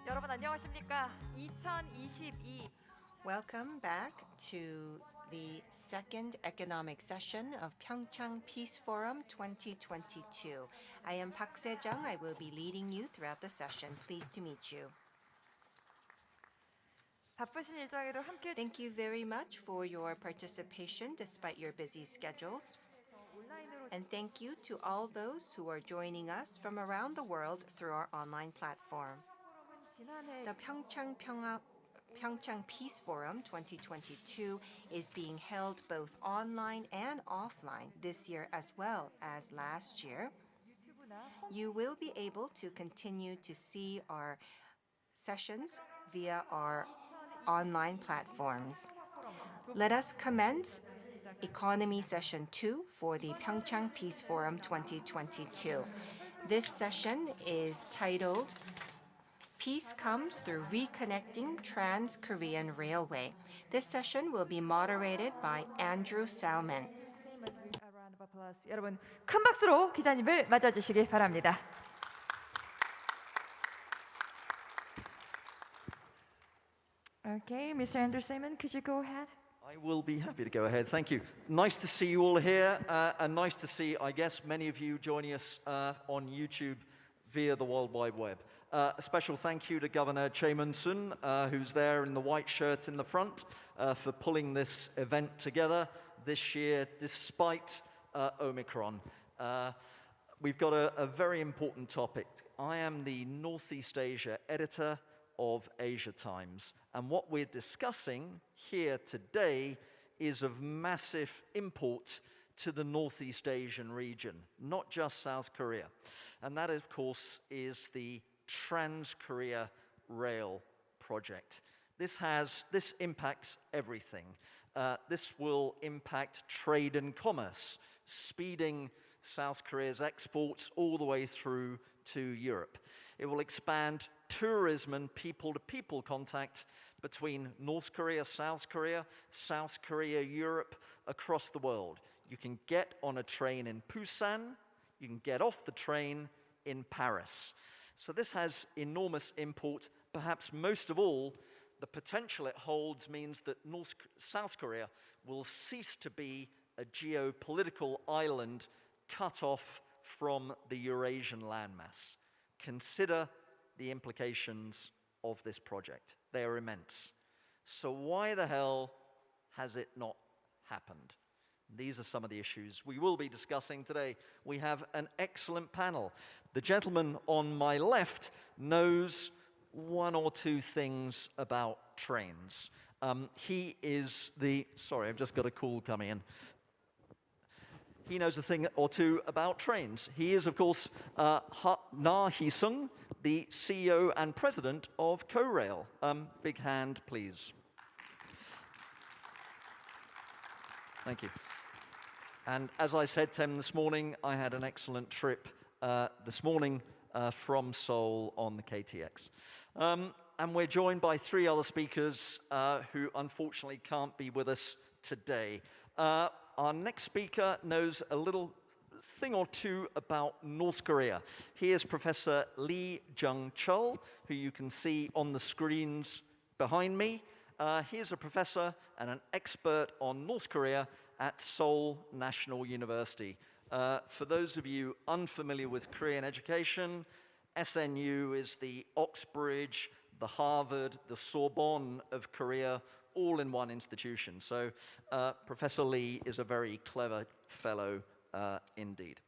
여러분 안녕하십니까? 2022 Welcome back to the second economic session of PyeongChang Peace Forum 2022. I am Park Se-jung. I will be leading you throughout the session. Pleased to meet you. 바쁘신 일정에도 함께 Thank you very much for your participation despite your busy schedules. And thank you to all those who are joining us from around the world through our online platform. The PyeongChang Peace Forum 2022 is being held both online and offline this year as well as last year. You will be able to continue to see our sessions via our online platforms. Let us commence Economy Session 2 for the PyeongChang Peace Forum 2022. This session is titled Peace Comes Through Reconnecting Trans-Korean Railway. This session will be moderated by Andrew SALMON. 여러분 큰 박수로 기자님을 맞아주시기 바랍니다. Okay, Mr. Andrew SALMON, could you go ahead? I will be happy to go ahead. Thank you. Nice to see you all here, and nice to see, I guess, many of you joining us on YouTube via the World Wide Web. A special thank you to Governor Jae-mun-sun, who's there in the white shirt in the front, for pulling this event together this year, despite Omicron. We've got a very important topic. I am the Northeast Asia editor of Asia Times, and what we're discussing here today is of massive import to the Northeast Asian region, not just South Korea. And that, of course, is the Trans-Korea Rail project. This impacts everything. This will impact trade and commerce, speeding South Korea's exports all the way through to Europe. It will expand tourism and people-to-people contact between North Korea, South Korea, Europe, across the world. You can get on a train in Busan, you can get off the train in Paris. So this has enormous import. Perhaps most of all, the potential it holds means that South Korea will cease to be a geopolitical island cut off from the Eurasian landmass. Consider the implications of this project. They are immense. So why the hell has it not happened? These are some of the issues we will be discussing today. We have an excellent panel. The gentleman on my left knows one or two things about trains. He is the, sorry, I've just got a call coming in. He knows a thing or two about trains. He is, of course, Heeseung, the CEO and president of KORAIL. Big hand, please. Thank you. And as I said to him this morning, I had an excellent trip this morning from Seoul on the KTX. And we're joined by three other speakers who unfortunately can't be with us today. Our next speaker knows a little thing or two about North Korea. He is Professor Lee Jungchul, who you can see on the screens behind me. He is a professor and an expert on North Korea at Seoul National University. For those of you unfamiliar with Korean education, SNU is the Oxbridge, the Harvard, the Sorbonne of Korea, all in one institution. So Professor Lee is a very clever fellow indeed.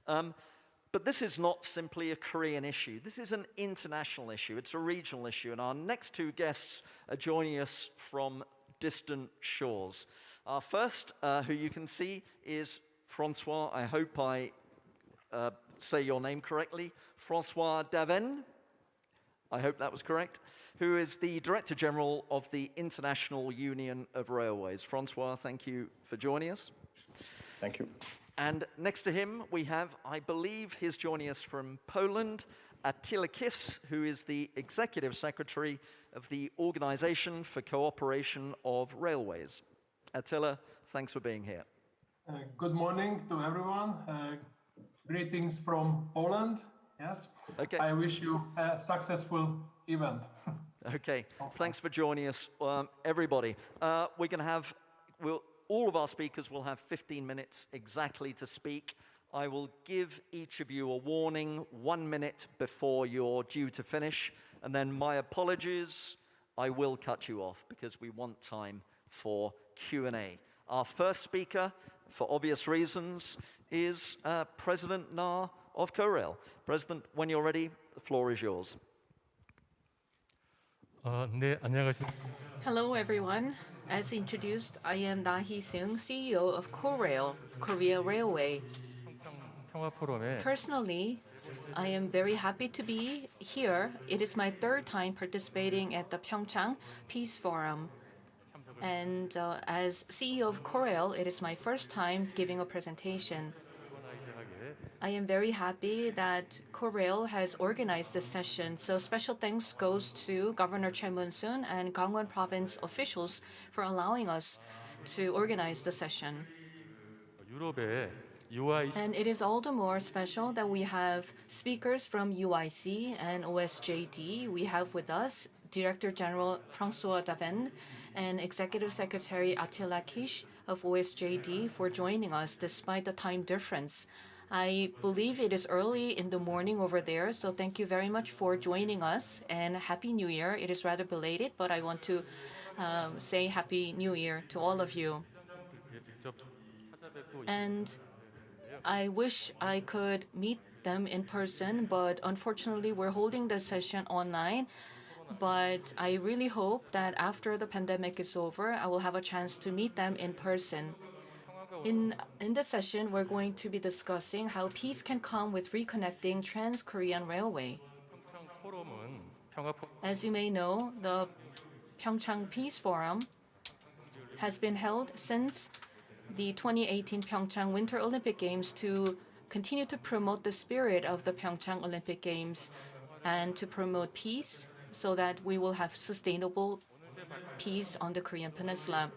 But this is not simply a Korean issue. This is an international issue. It's a regional issue. And our next two guests are joining us from distant shores. Our first, who you can see, is François. I hope I say your name correctly. François DAVENNE. I hope that was correct. Who is the Director General of the International Union of Railways. François, thank you for joining us. Thank you. And next to him, we have, I believe he's joining us from Poland, Attila, who is the Executive Secretary of the Organization for Cooperation of Railways. Attila, thanks for being here. Good morning to everyone. Greetings from Poland. Yes. Okay. I wish you a successful event. Okay, thanks for joining us, everybody. We're going to have, all of our speakers will have 15 minutes exactly to speak. I will give each of you a warning 1 minute before you're due to finish, and then my apologies, I will cut you off because we want time for Q&A. Our first speaker, for obvious reasons, is President Na of KORAIL. President, when you're ready, the floor is yours. 네, 안녕하십니까. Hello, everyone. As introduced, I am Na Heeseung, CEO of KORAIL, Korea Railway. 평화 포럼에 Personally, I am very happy to be here. It is my third time participating at the PyeongChang Peace Forum. And as CEO of KORAIL, it is my first time giving a presentation. I am very happy that KORAIL has organized this session, so special thanks goes to Governor Choi Moon-soon and Gangwon Province officials for allowing us to organize the session. 유럽의 UI And it is all the more special that we have speakers from UIC and OSJD. We have with us Director General François DAVENNE and Executive Secretary Attila of OSJD for joining us despite the time difference. I believe it is early in the morning over there, so thank you very much for joining us and Happy New Year. It is rather belated, but I want to say Happy New Year to all of you. 직접 찾아뵙고 And I wish I could meet them in person, but unfortunately we're holding the session online. But I really hope that after the pandemic is over, I will have a chance to meet them in person. In this session, we're going to be discussing how peace can come with reconnecting Trans-Korean Railway. 포럼은 평화 포럼 As you may know, the PyeongChang Peace Forum has been held since the 2018 PyeongChang Winter Olympic Games to continue to promote the spirit of the PyeongChang Olympic Games and to promote peace so that we will have sustainable peace on the Korean Peninsula.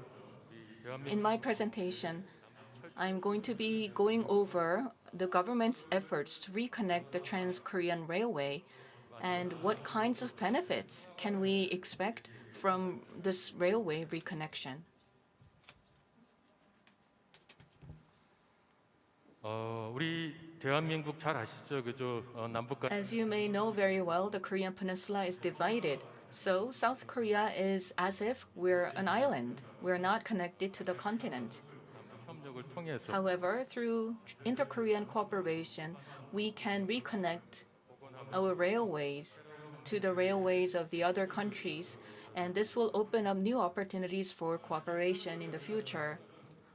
In my presentation, I'm going to be going over the government's efforts to reconnect the Trans-Korean Railway and what kinds of benefits can we expect from this railway reconnection. 우리 대한민국 잘 아시죠? 그죠? 남북과 As you may know very well, the Korean Peninsula is divided. So South Korea is as if we're an island. We're not connected to the continent. 협력을 통해서 However, through inter-Korean cooperation, we can reconnect our railways to the railways of the other countries, and this will open up new opportunities for cooperation in the future.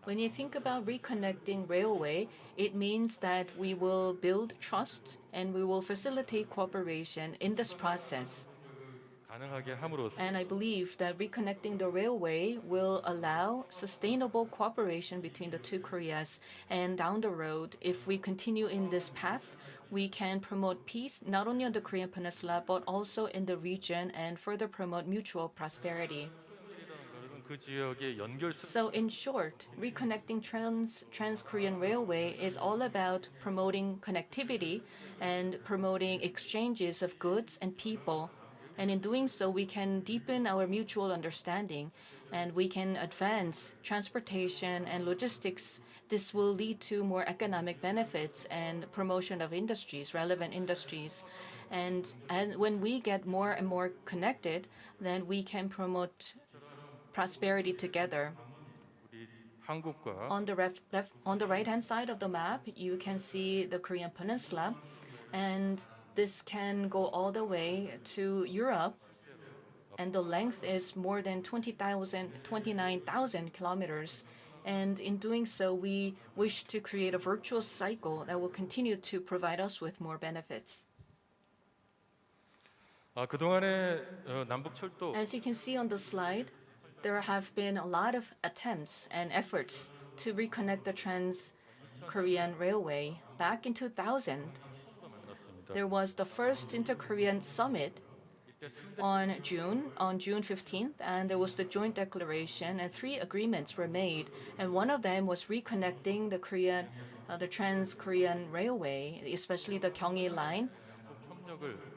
When you think about reconnecting railway, it means that we will build trust and we will facilitate cooperation in this process. 가능하게 함으로써 And I believe that reconnecting the railway will allow sustainable cooperation between the two Koreas. And down the road, if we continue in this path, we can promote peace not only on the Korean Peninsula, but also in the region and further promote mutual prosperity. 그 지역의 연결선 So in short, reconnecting Trans-Korean Railway is all about promoting connectivity and promoting exchanges of goods and people. And in doing so, we can deepen our mutual understanding and we can advance transportation and logistics. This will lead to more economic benefits and promotion of industries, relevant industries. And when we get more and more connected, then we can promote prosperity together. 한국과 On the right-hand side of the map, you can see the Korean Peninsula, and this can go all the way to Europe, and the length is more than 29,000 kilometers. And in doing so, we wish to create a virtuous cycle that will continue to provide us with more benefits. 그동안에 남북 철도 As you can see on the slide, there have been a lot of attempts and efforts to reconnect the Trans-Korean Railway. Back in 2000, there was the first Inter-Korean Summit on June 15th, and there was the joint declaration, and 3 agreements were made, and one of them was reconnecting the Trans-Korean Railway, especially the Gyeonggi line,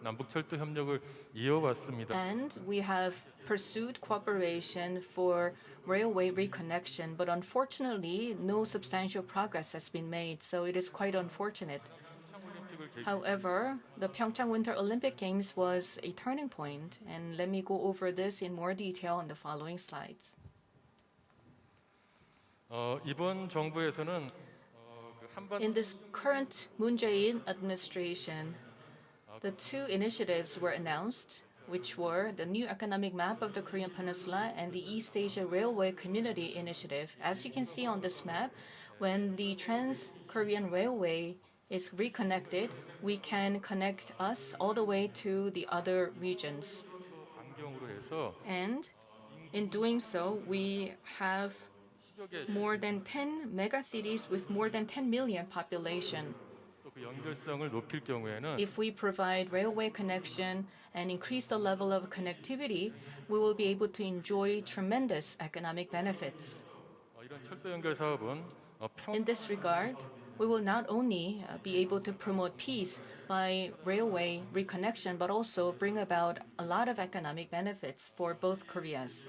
남북 철도 협력을 이어왔습니다. And we have pursued cooperation for railway reconnection, but unfortunately, no substantial progress has been made, so it is quite unfortunate. However, the PyeongChang Winter Olympic Games was a turning point, and let me go over this in more detail on the following slides. 이번 정부에서는 그 한반 In this current Moon Jae-in administration, the two initiatives were announced, which were the new economic map of the Korean Peninsula and the East Asia Railway Community Initiative. As you can see on this map, when the Trans-Korean Railway is reconnected, we can connect us all the way to the other regions. 반경으로 해서 And in doing so, we have more than 10 megacities with more than 10 million population. 또 그 연결성을 높일 경우에는 If we provide railway connection and increase the level of connectivity, we will be able to enjoy tremendous economic benefits. 이런 철도 연결 사업은 In this regard, we will not only be able to promote peace by railway reconnection, but also bring about a lot of economic benefits for both Koreas.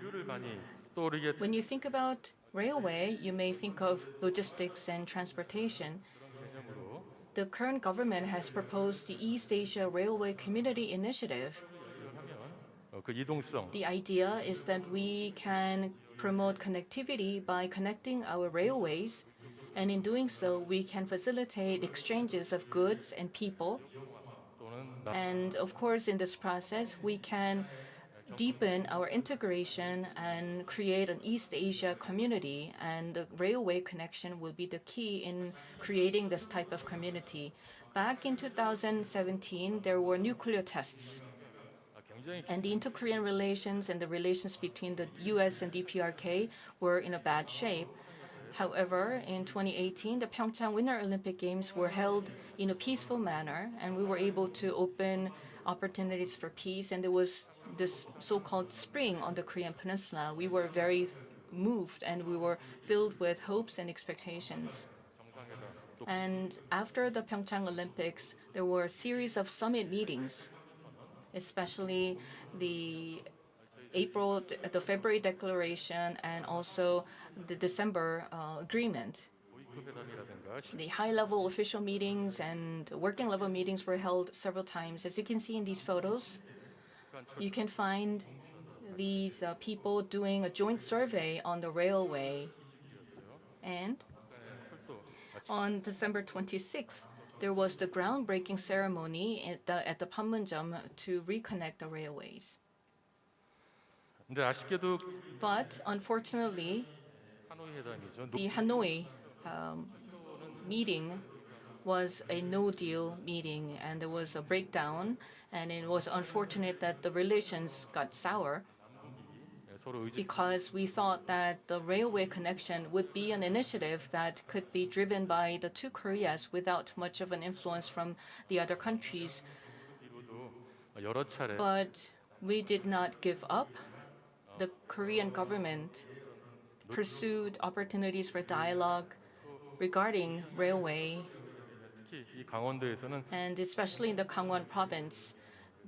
물류를 많이 떠오르게 When you think about railway, you may think of logistics and transportation. 개념으로 The current government has proposed the East Asia Railway Community Initiative. 그 이동성 The idea is that we can promote connectivity by connecting our railways, and in doing so, we can facilitate exchanges of goods and people. 또는 And of course, in this process, we can deepen our integration and create an East Asia community, and the railway connection will be the key in creating this type of community. Back in 2017, there were nuclear tests, 굉장히 and the inter-Korean relations and the relations between the US and DPRK were in a bad shape. However, in 2018, the PyeongChang Winter Olympic Games were held in a peaceful manner, and we were able to open opportunities for peace, and there was this so-called spring on the Korean Peninsula. We were very moved, and we were filled with hopes and expectations. And after the PyeongChang Olympics, there were a series of summit meetings, especially the February declaration and also the December agreement. 회담이라든가 The high-level official meetings and working-level meetings were held several times. As you can see in these photos, you can find these people doing a joint survey on the railway. And on December 26th, there was the groundbreaking ceremony at the Panmunjom to reconnect the railways. 근데 아쉽게도 But unfortunately, 하노이 회담이죠. the Hanoi meeting was a no-deal meeting, and there was a breakdown, and it was unfortunate that the relations got sour 서로 의지 because we thought that the railway connection would be an initiative that could be driven by the two Koreas without much of an influence from the other countries. 여러 차례 But we did not give up. The Korean government pursued opportunities for dialogue regarding railway, 특히 이 강원도에서는 and especially in the Gangwon province,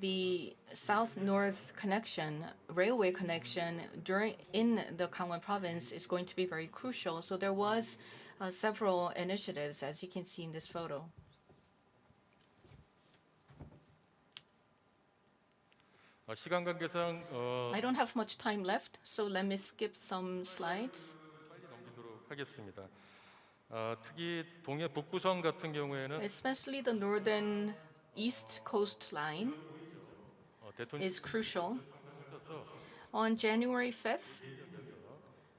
the south-north connection, railway connection in the Gangwon province is going to be very crucial. So there was several initiatives, as you can see in this photo. 시간 관계상 I don't have much time left, so let me skip some slides. 빨리 넘기도록 하겠습니다. 특히 동해 북부선 같은 경우에는 Especially the northern east coastline 대통령 is crucial. On January 5th,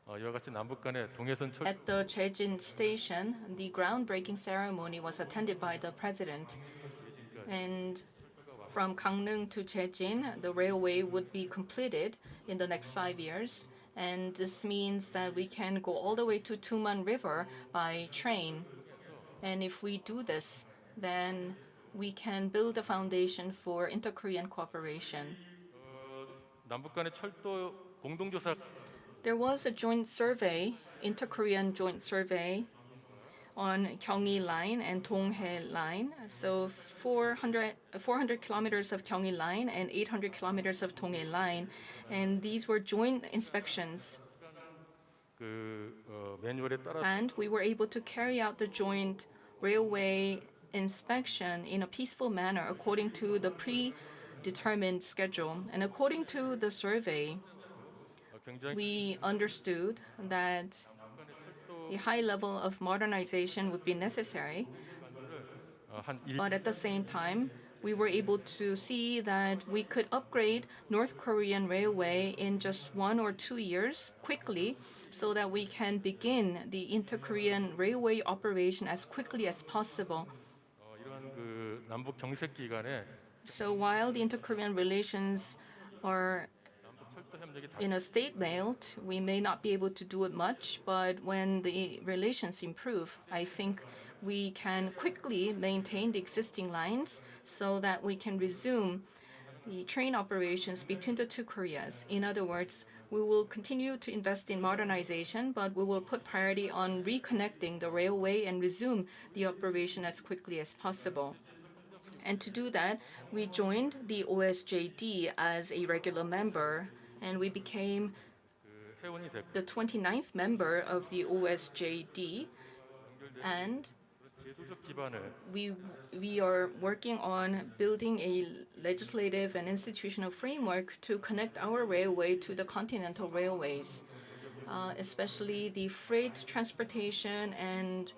이와 같이 남북 간의 동해선 철도 at the Jaejin station, the groundbreaking ceremony was attended by the president. And from Gangneung to Jaejin, the railway would be completed in the next 5 years. And this means that we can go all the way to Tuman River by train. And if we do this, then we can build a foundation for inter-Korean cooperation. 남북 간의 철도 공동조사 There was a joint survey, inter-Korean joint survey, on Gyeonggi Line and Donghae Line. So 400 kilometers of Gyeonggi Line and 800 kilometers of Donghae Line. And these were joint inspections. 매뉴얼에 따라 And we were able to carry out the joint railway inspection in a peaceful manner according to the predetermined schedule. And according to the survey, 굉장히 we understood that the high level of modernization would be necessary, 한 일, but at the same time, we were able to see that we could upgrade North Korean railway in just 1 or 2 years quickly so that we can begin the inter-Korean railway operation as quickly as possible. 이러한 남북 경색 기간에 So while the inter-Korean relations are 철도 협력이 다 in a stalemate, we may not be able to do it much, but when the relations improve, I think we can quickly maintain the existing lines so that we can resume the train operations between the two Koreas. In other words, we will continue to invest in modernization, but we will put priority on reconnecting the railway and resume the operation as quickly as possible. And to do that, we joined the OSJD as a regular member, and we became 회원이 됐고 the 29th member of the OSJD. And 제도적 기반을 we are working on building a legislative and institutional framework to connect our railway to the continental railways, especially the freight transportation and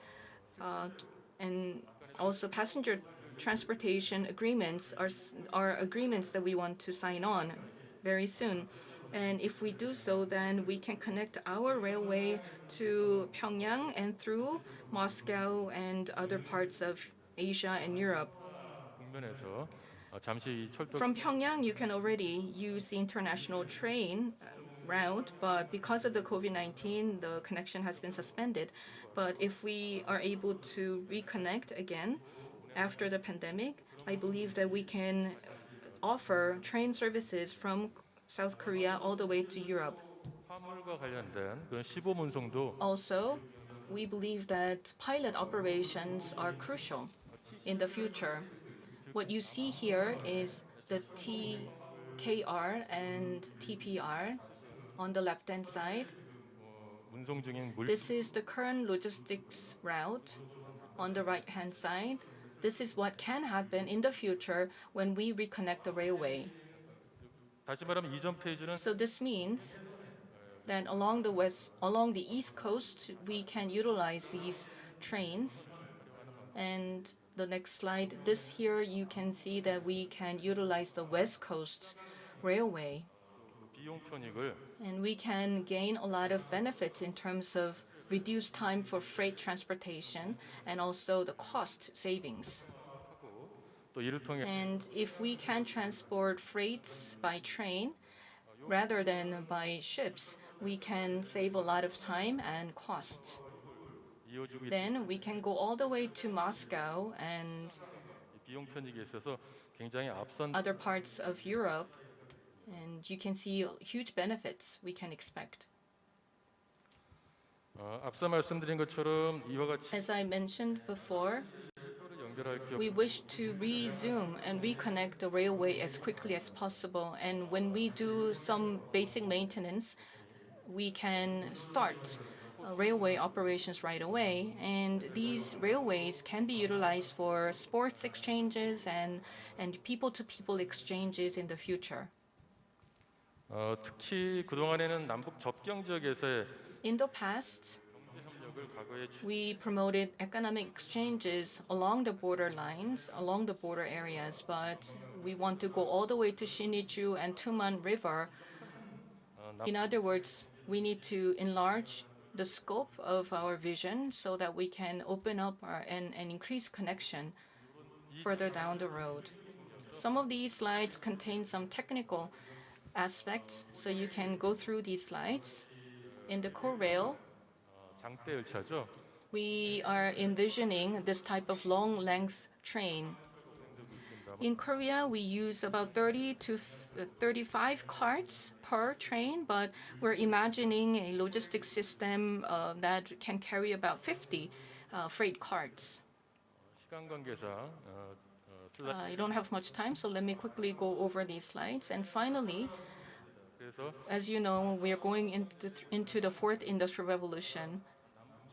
also passenger transportation agreements are agreements that we want to sign on very soon. And if we do so, then we can connect our railway to Pyongyang and through Moscow and other parts of Asia and Europe. 국면에서 잠시 이 철도 From Pyongyang, you can already use the international train route, but because of the COVID-19, the connection has been suspended. But if we are able to reconnect again after the pandemic, I believe that we can offer train services from South Korea all the way to Europe. 화물과 관련된 그런 시범 운송도 Also, we believe that pilot operations are crucial in the future. What you see here is the TKR and TPR on the left-hand side. 운송 중인 물 This is the current logistics route on the right-hand side. This is what can happen in the future when we reconnect the railway. 다시 말하면 이전 페이지는 So this means that along the east coast, we can utilize these trains. And the next slide, this here you can see that we can utilize the west coast railway. 비용 편익을 And we can gain a lot of benefits in terms of reduced time for freight transportation and also the cost savings. 또 이를 통해 And if we can transport freights by train rather than by ships, we can save a lot of time and costs. 이어지고 있는 Then we can go all the way to Moscow and 비용 편익에 있어서 굉장히 앞선 other parts of Europe, and you can see huge benefits we can expect. 앞서 말씀드린 것처럼 이와 같이 As I mentioned before, 연결할 게 we wish to resume and reconnect the railway as quickly as possible. And when we do some basic maintenance, we can start railway operations right away. And these railways can be utilized for sports exchanges and people-to-people exchanges in the future. 특히 그동안에는 남북 접경 지역에서의 In the past, 협력을 과거에 we promoted economic exchanges along the border lines, along the border areas, but we want to go all the way to Siniju and Tuman River. In other words, we need to enlarge the scope of our vision so that we can open up and increase connection further down the road. Some of these slides contain some technical aspects, so you can go through these slides. In the KORAIL, 장대 열차죠. we are envisioning this type of long length train. In Korea, we use about 30 to 35 carts per train, but we're imagining a logistics system that can carry about 50 freight carts. 시간 관계상 I don't have much time, so let me quickly go over these slides. And finally, 그래서 as you know, we are going into the fourth industrial revolution.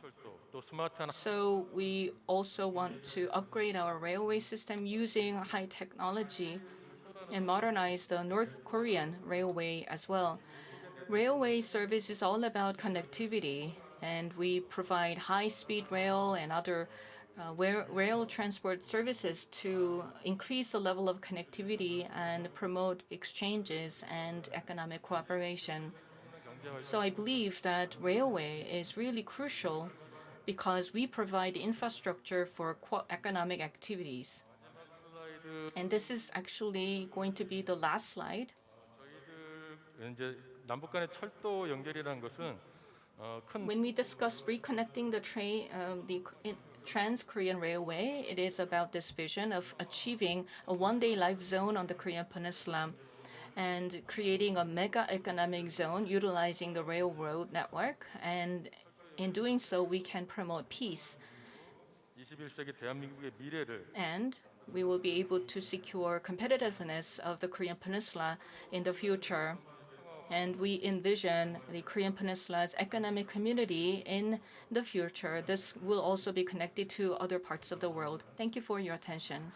철도 또 스마트한 So we also want to upgrade our railway system using high technology and modernize the North Korean railway as well. Railway service is all about connectivity, and we provide high-speed rail and other rail transport services to increase the level of connectivity and promote exchanges and economic cooperation. So I believe that railway is really crucial because we provide infrastructure for economic activities. And this is actually going to be the last slide. 이제 남북 간의 철도 연결이라는 것은 큰 When we discuss reconnecting the Trans-Korean Railway, it is about this vision of achieving a one-day life zone on the Korean Peninsula and creating a mega economic zone utilizing the railroad network. And in doing so, we can promote peace. 21세기 대한민국의 미래를 And we will be able to secure competitiveness of the Korean Peninsula in the future. And we envision the Korean Peninsula's economic community in the future. This will also be connected to other parts of the world. Thank you for your attention.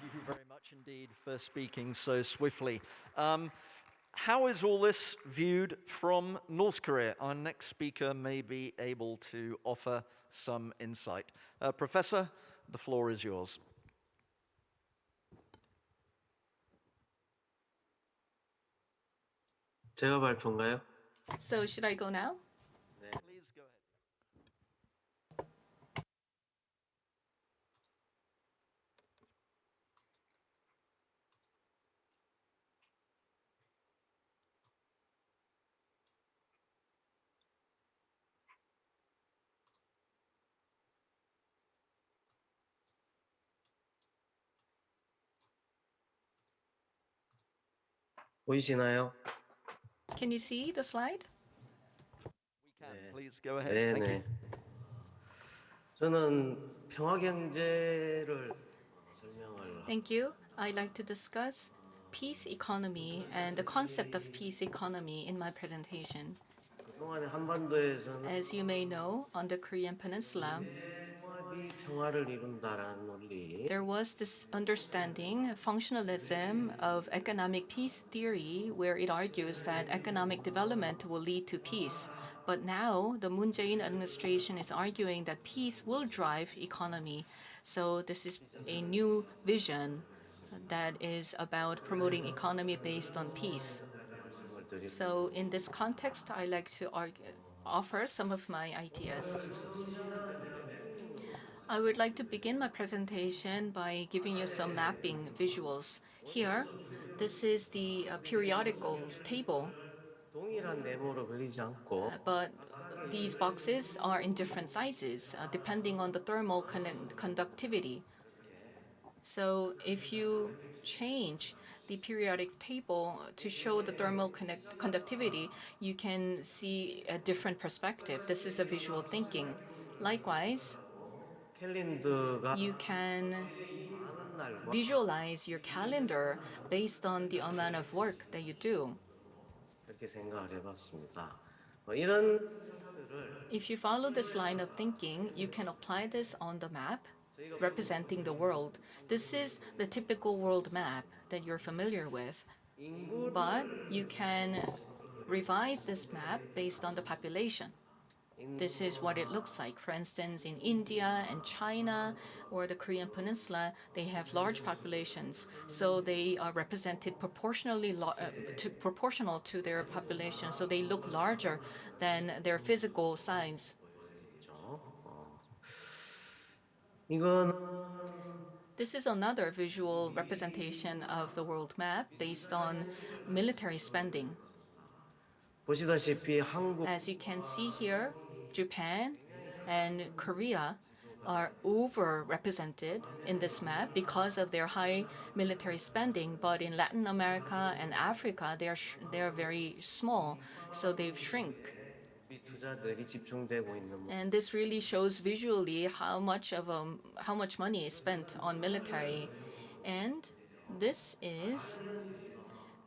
Thank you very much indeed for speaking so swiftly. How is all this viewed from North Korea? Our next speaker may be able to offer some insight. Professor, the floor is yours. 제가 발표인가요? So should I go now? Please go ahead. 보이시나요? Can you see the slide? We can. Please go ahead. Thank you. 네네. 저는 평화 경제를 설명을 Thank you. I'd like to discuss peace economy and the concept of peace economy in my presentation. 그동안에 한반도에서는 As you may know, on the Korean Peninsula, 통합이 평화를 이룬다라는 논리, there was this understanding, functionalism of economic peace theory, where it argues that economic development will lead to peace. But now, the Moon Jae-in administration is arguing that peace will drive economy. So this is a new vision that is about promoting economy based on peace. So in this context, I like to offer some of my ideas. I would like to begin my presentation by giving you some mapping visuals. Here, this is the periodicals table, 동일한 네모로 그리지 않고 but these boxes are in different sizes depending on the thermal conductivity. So if you change the periodic table to show the thermal conductivity, you can see a different perspective. This is a visual thinking. Likewise, 캘린더가 you can 많은 날과 visualize your calendar based on the amount of work that you do. 이렇게 생각을 해봤습니다. 이런 If you follow this line of thinking, you can apply this on the map representing the world. This is the typical world map that you're familiar with. But you can revise this map based on the population. This is what it looks like. For instance, in India and China or the Korean Peninsula, they have large populations, so they are represented proportional to their population, so they look larger than their physical size. 이건 This is another visual representation of the world map based on military spending. 보시다시피 한국 As you can see here, Japan and Korea are overrepresented in this map because of their high military spending. But in Latin America and Africa, they are very small, so they've shrunk. 우리 투자들이 집중되고 있는 And this really shows visually how much money is spent on military. And this is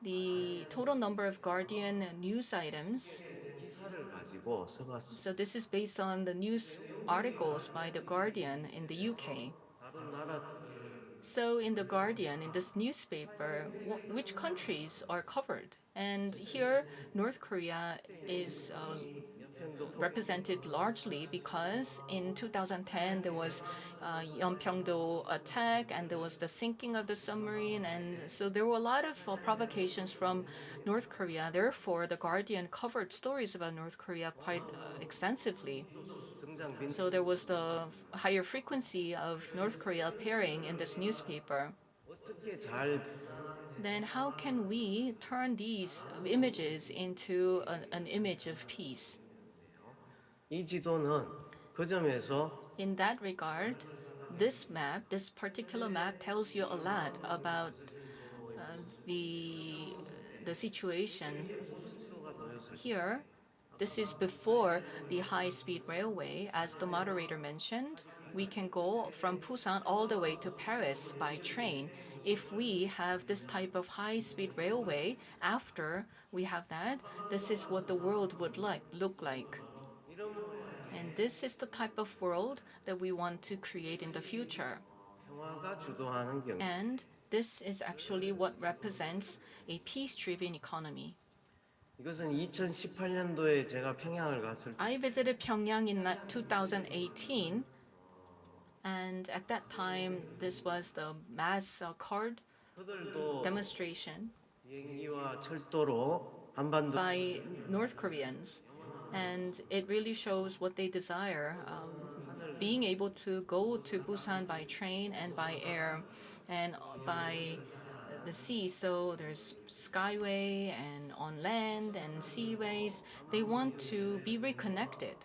the total number of Guardian news items. 기사를 가지고 써봤습니다. So this is based on the news articles by the Guardian in the UK. 다른 나라 So in the Guardian, in this newspaper, which countries are covered? And here, North Korea is represented largely because in 2010 there was Yeonpyeongdo attack and there was the sinking of the submarine, and so there were a lot of provocations from North Korea. Therefore, the Guardian covered stories about North Korea quite extensively. 등장 빈 So there was the higher frequency of North Korea appearing in this newspaper. 어떻게 잘 Then how can we turn these images into an image of peace? 이 지도는 그 점에서 In that regard, this map, this particular map, tells you a lot about the situation. Here, this is before the high-speed railway. As the moderator mentioned, we can go from Busan all the way to Paris by train. If we have this type of high-speed railway, after we have that, this is what the world would look like. And this is the type of world that we want to create in the future. 평화가 주도하는 경제. And this is actually what represents a peace-driven economy. 이것은 2018년도에 제가 평양을 갔을 때 I visited Pyongyang in 2018, and at that time, this was the mass card 그들도 demonstration 비행기와 철도로 한반도 by North Koreans. And it really shows what they desire, being able to go to Busan by train and by air and by the sea. So there's skyway and on land and seaways. They want to be reconnected.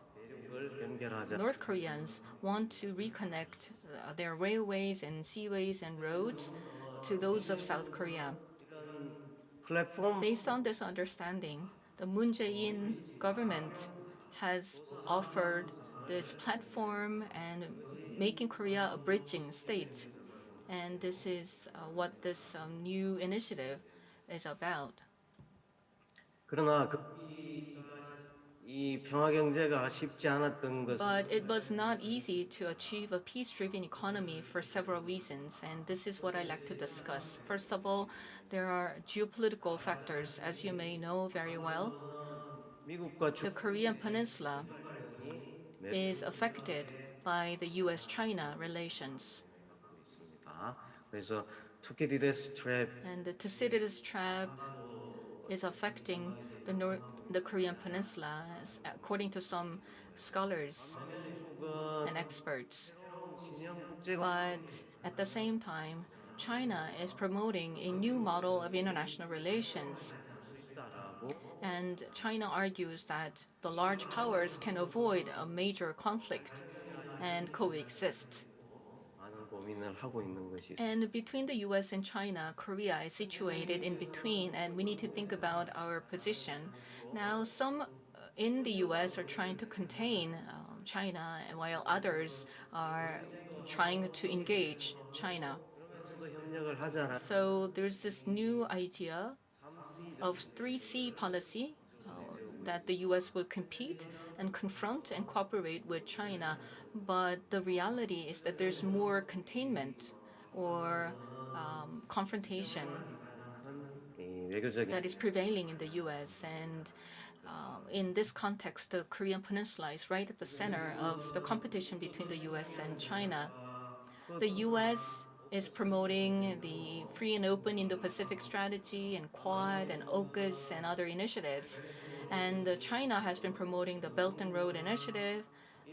연결하자. North Koreans want to reconnect their railways and seaways and roads to those of South Korea. 플랫폼 Based on this understanding, the Moon Jae-in government has offered this platform and making Korea a bridging state. And this is what this new initiative is about. 그러나 이 평화 경제가 쉽지 않았던 것은 But it was not easy to achieve a peace-driven economy for several reasons, and this is what I like to discuss. First of all, there are geopolitical factors, as you may know very well. 미국과 The Korean Peninsula is affected by the US-China relations. 중입니다. 그래서 투키디데스 트랩 And the Thucydides trap is affecting the Korean Peninsula, according to some scholars and experts. But at the same time, China is promoting a new model of international relations. And China argues that the large powers can avoid a major conflict and coexist. 많은 고민을 하고 있는 것이 And between the US and China, Korea is situated in between, and we need to think about our position. Now, some in the US are trying to contain China, while others are trying to engage China. 협력을 하자는 So there's this new idea of 3C policy that the US will compete and confront and cooperate with China. But the reality is that there's more containment or confrontation 이 외교적인 that is prevailing in the US. And in this context, the Korean Peninsula is right at the center of the competition between the US and China. The US is promoting the free and open Indo-Pacific strategy and Quad and AUKUS and other initiatives. And China has been promoting the Belt and Road Initiative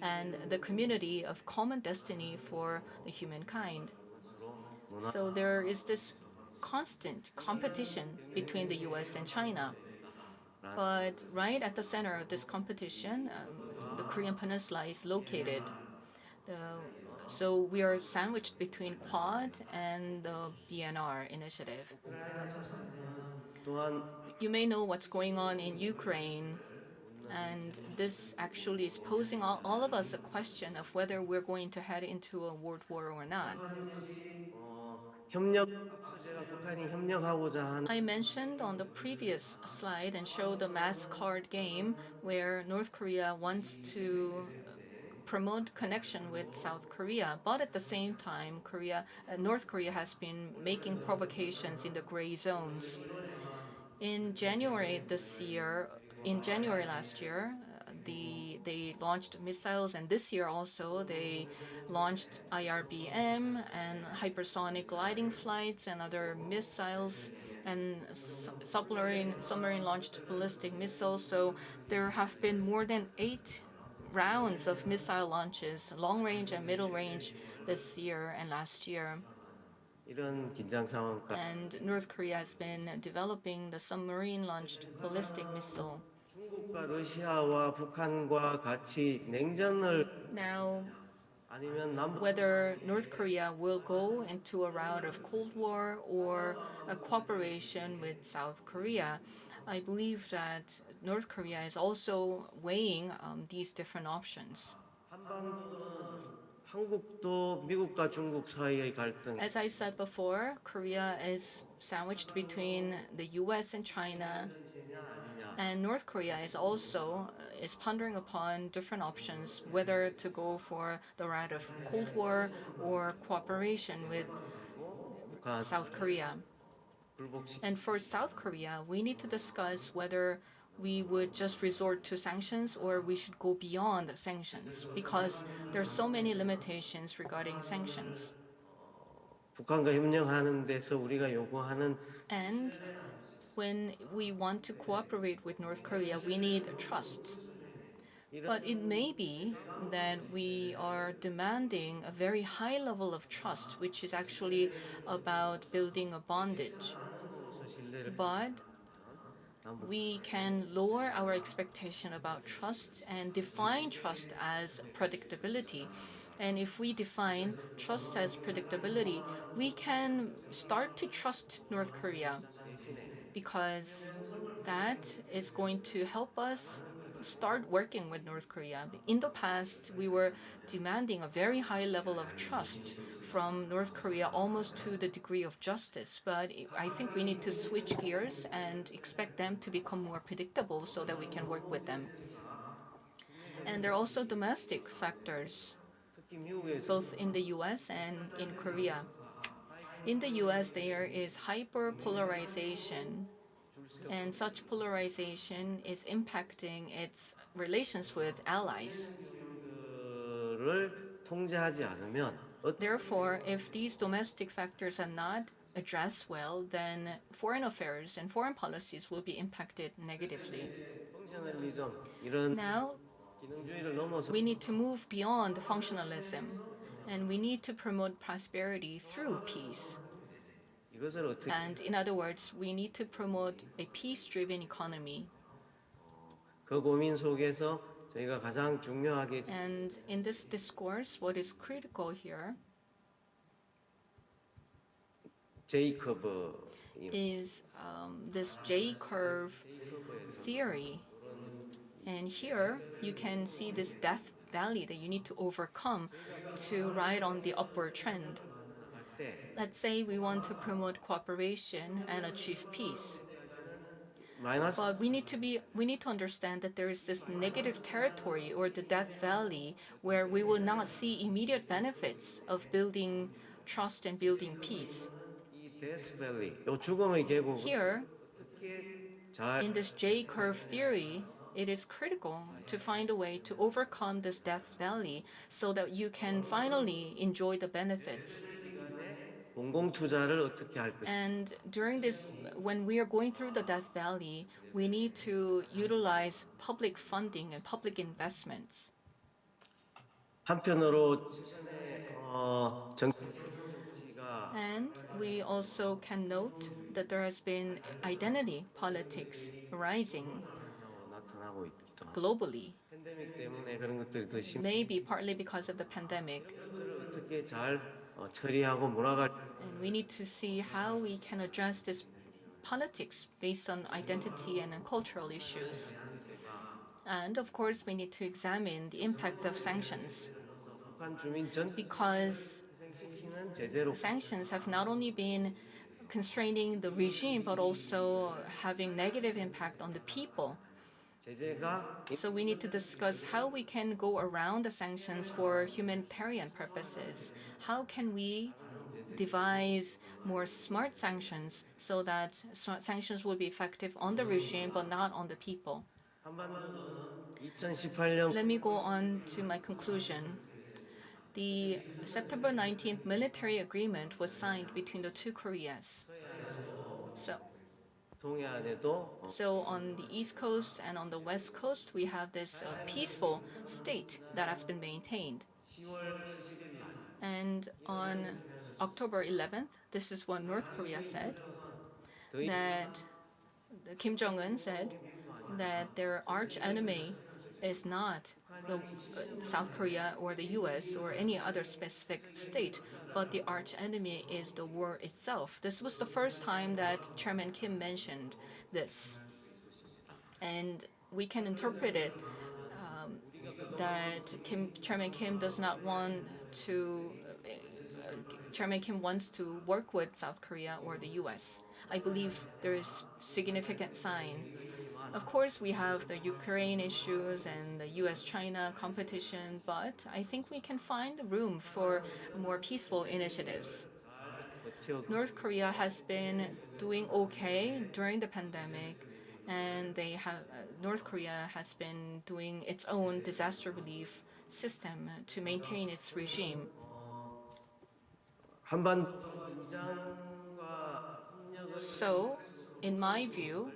and the community of common destiny for the humankind. So there is this constant competition between the US and China. But right at the center of this competition, the Korean Peninsula is located. So we are sandwiched between Quad and the BNR initiative. 또한 You may know what's going on in Ukraine. And this actually is posing all of us a question of whether we're going to head into a world war or not. 협력 제가 북한이 협력하고자 하는 I mentioned on the previous slide and showed the mass card game where North Korea wants to promote connection with South Korea, but at the same time, North Korea has been making provocations in the gray zones. In January last year, they launched missiles, and this year also they launched IRBM and hypersonic gliding flights and other missiles and submarine launched ballistic missiles. So there have been more than 8 rounds of missile launches, long range and middle range, this year and last year. 이런 긴장 상황까지 And North Korea has been developing the submarine launched ballistic missile. 중국과 러시아와 북한과 같이 냉전을 Now, 아니면 남북 whether North Korea will go into a route of Cold War or a cooperation with South Korea, I believe that North Korea is also weighing these different options. 한국도 미국과 중국 사이의 갈등 As I said before, Korea is sandwiched between the US and China, and North Korea is also pondering upon different options, whether to go for the route of Cold War or cooperation with 북한 South Korea. 불복시 And for South Korea, we need to discuss whether we would just resort to sanctions or we should go beyond sanctions, because there are so many limitations regarding sanctions. 북한과 협력하는 데서 우리가 요구하는 And when we want to cooperate with North Korea, we need trust. But it may be that we are demanding a very high level of trust, which is actually about building a bondage. But we can lower our expectation about trust and define trust as predictability. And if we define trust as predictability, we can start to trust North Korea, because that is going to help us start working with North Korea. In the past, we were demanding a very high level of trust from North Korea, almost to the degree of justice. But I think we need to switch gears and expect them to become more predictable so that we can work with them. And there are also domestic factors, 특히 미국에서 both in the US and in Korea. In the US, there is hyperpolarization, and such polarization is impacting its relations with allies. 를 통제하지 않으면 Therefore, if these domestic factors are not addressed well, then foreign affairs and foreign policies will be impacted negatively. 펑셔널리즘 이런 Now, 기능주의를 넘어서 we need to move beyond functionalism, and we need to promote prosperity through peace. 이것을 어떻게 And in other words, we need to promote a peace-driven economy. 그 고민 속에서 저희가 가장 중요하게 And in this discourse, what is critical here 제이커브 is this J-curve theory. And here you can see this death valley that you need to overcome to ride on the upward trend. Let's say we want to promote cooperation and achieve peace. 마이너스 But we need to understand that there is this negative territory, or the death valley, where we will not see immediate benefits of building trust and building peace. 이 데스밸리 요 죽음의 계곡 Here, 잘 in this J-curve theory, it is critical to find a way to overcome this death valley so that you can finally enjoy the benefits. 공공 투자를 어떻게 할 것인가 And during this, when we are going through the death valley, we need to utilize public funding and public investments. 한편으로 정치가 And we also can note that there has been identity politics arising 나타나고 있기도 하고 globally, 팬데믹 때문에 그런 것들이 더 심. maybe partly because of the pandemic. 것들을 어떻게 잘 처리하고 문화가 And we need to see how we can address this politics based on identity and cultural issues. And of course, we need to examine the impact of sanctions, 북한 주민 전 because 희생시키는 제재로 sanctions have not only been constraining the regime, but also having negative impact on the people. 제재가 So we need to discuss how we can go around the sanctions for humanitarian purposes. How can we devise more smart sanctions so that sanctions will be effective on the regime but not on the people? 한반도는 2018년 Let me go on to my conclusion. The September 19th military agreement was signed between the two Koreas. 동해안에도 So on the East Coast and on the West Coast, we have this peaceful state that has been maintained. 10월 11일 날 And on October 11th, this is what North Korea said, that Kim Jong-un said that their arch enemy is not the South Korea or the US or any other specific state, but the arch enemy is the war itself. This was the first time that Chairman Kim mentioned this. And we can interpret it that Chairman Kim does not want to, Chairman Kim wants to work with South Korea or the US. I believe there is significant sign. Of course, we have the Ukraine issues and the US-China competition, but I think we can find room for more peaceful initiatives. North Korea has been doing okay during the pandemic, and North Korea has been doing its own disaster relief system to maintain its regime. 한반도 긴장과 협력을 So, in my view,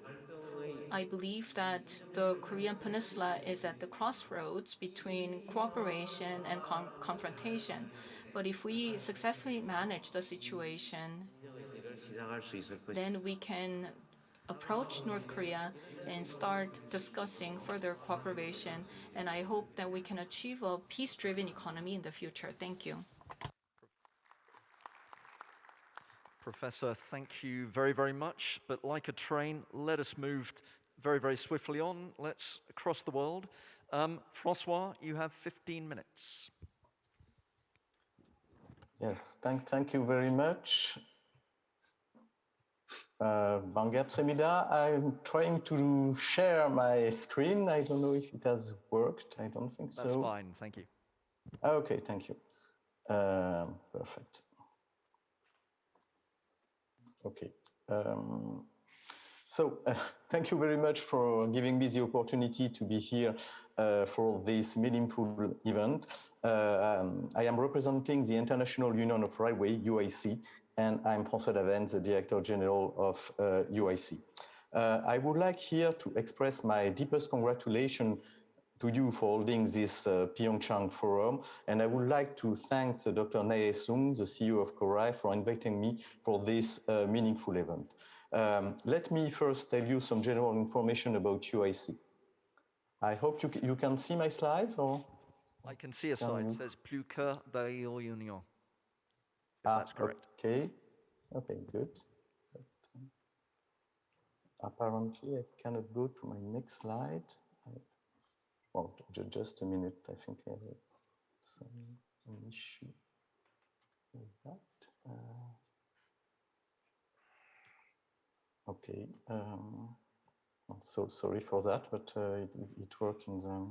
I believe that the Korean Peninsula is at the crossroads between cooperation and confrontation. But if we successfully manage the situation, 일을 시작할 수 있을 것입니다. then we can approach North Korea and start discussing further cooperation. And I hope that we can achieve a peace-driven economy in the future. Thank you. Professor, thank you very, very much. But like a train, let us move very, very swiftly on. Let's cross the world. François, you have 15 minutes. Yes, thank you very much. 반갑습니다. I'm trying to share my screen. I don't know if it has worked. I don't think so. That's fine, thank you. Okay, thank you. Perfect. Okay. Thank you very much for giving me the opportunity to be here for this meaningful event. I am representing the International Union of Railway, UIC, and I'm François DAVENNE, the Director General of UIC. I would like here to express my deepest congratulations to you for holding this PyeongChang Forum, and I would like to thank the Dr. Heeseung, the CEO of KORAIL, for inviting me for this meaningful event. Let me first tell you some general information about UIC. I hope you can see my slides, or? I can see a slide. It says plus que de l'Union. That's correct. Okay, good. But, apparently, I cannot go to my next slide. Well, just a minute. I think I have some issue with that. Okay. So sorry for that, but it worked in the.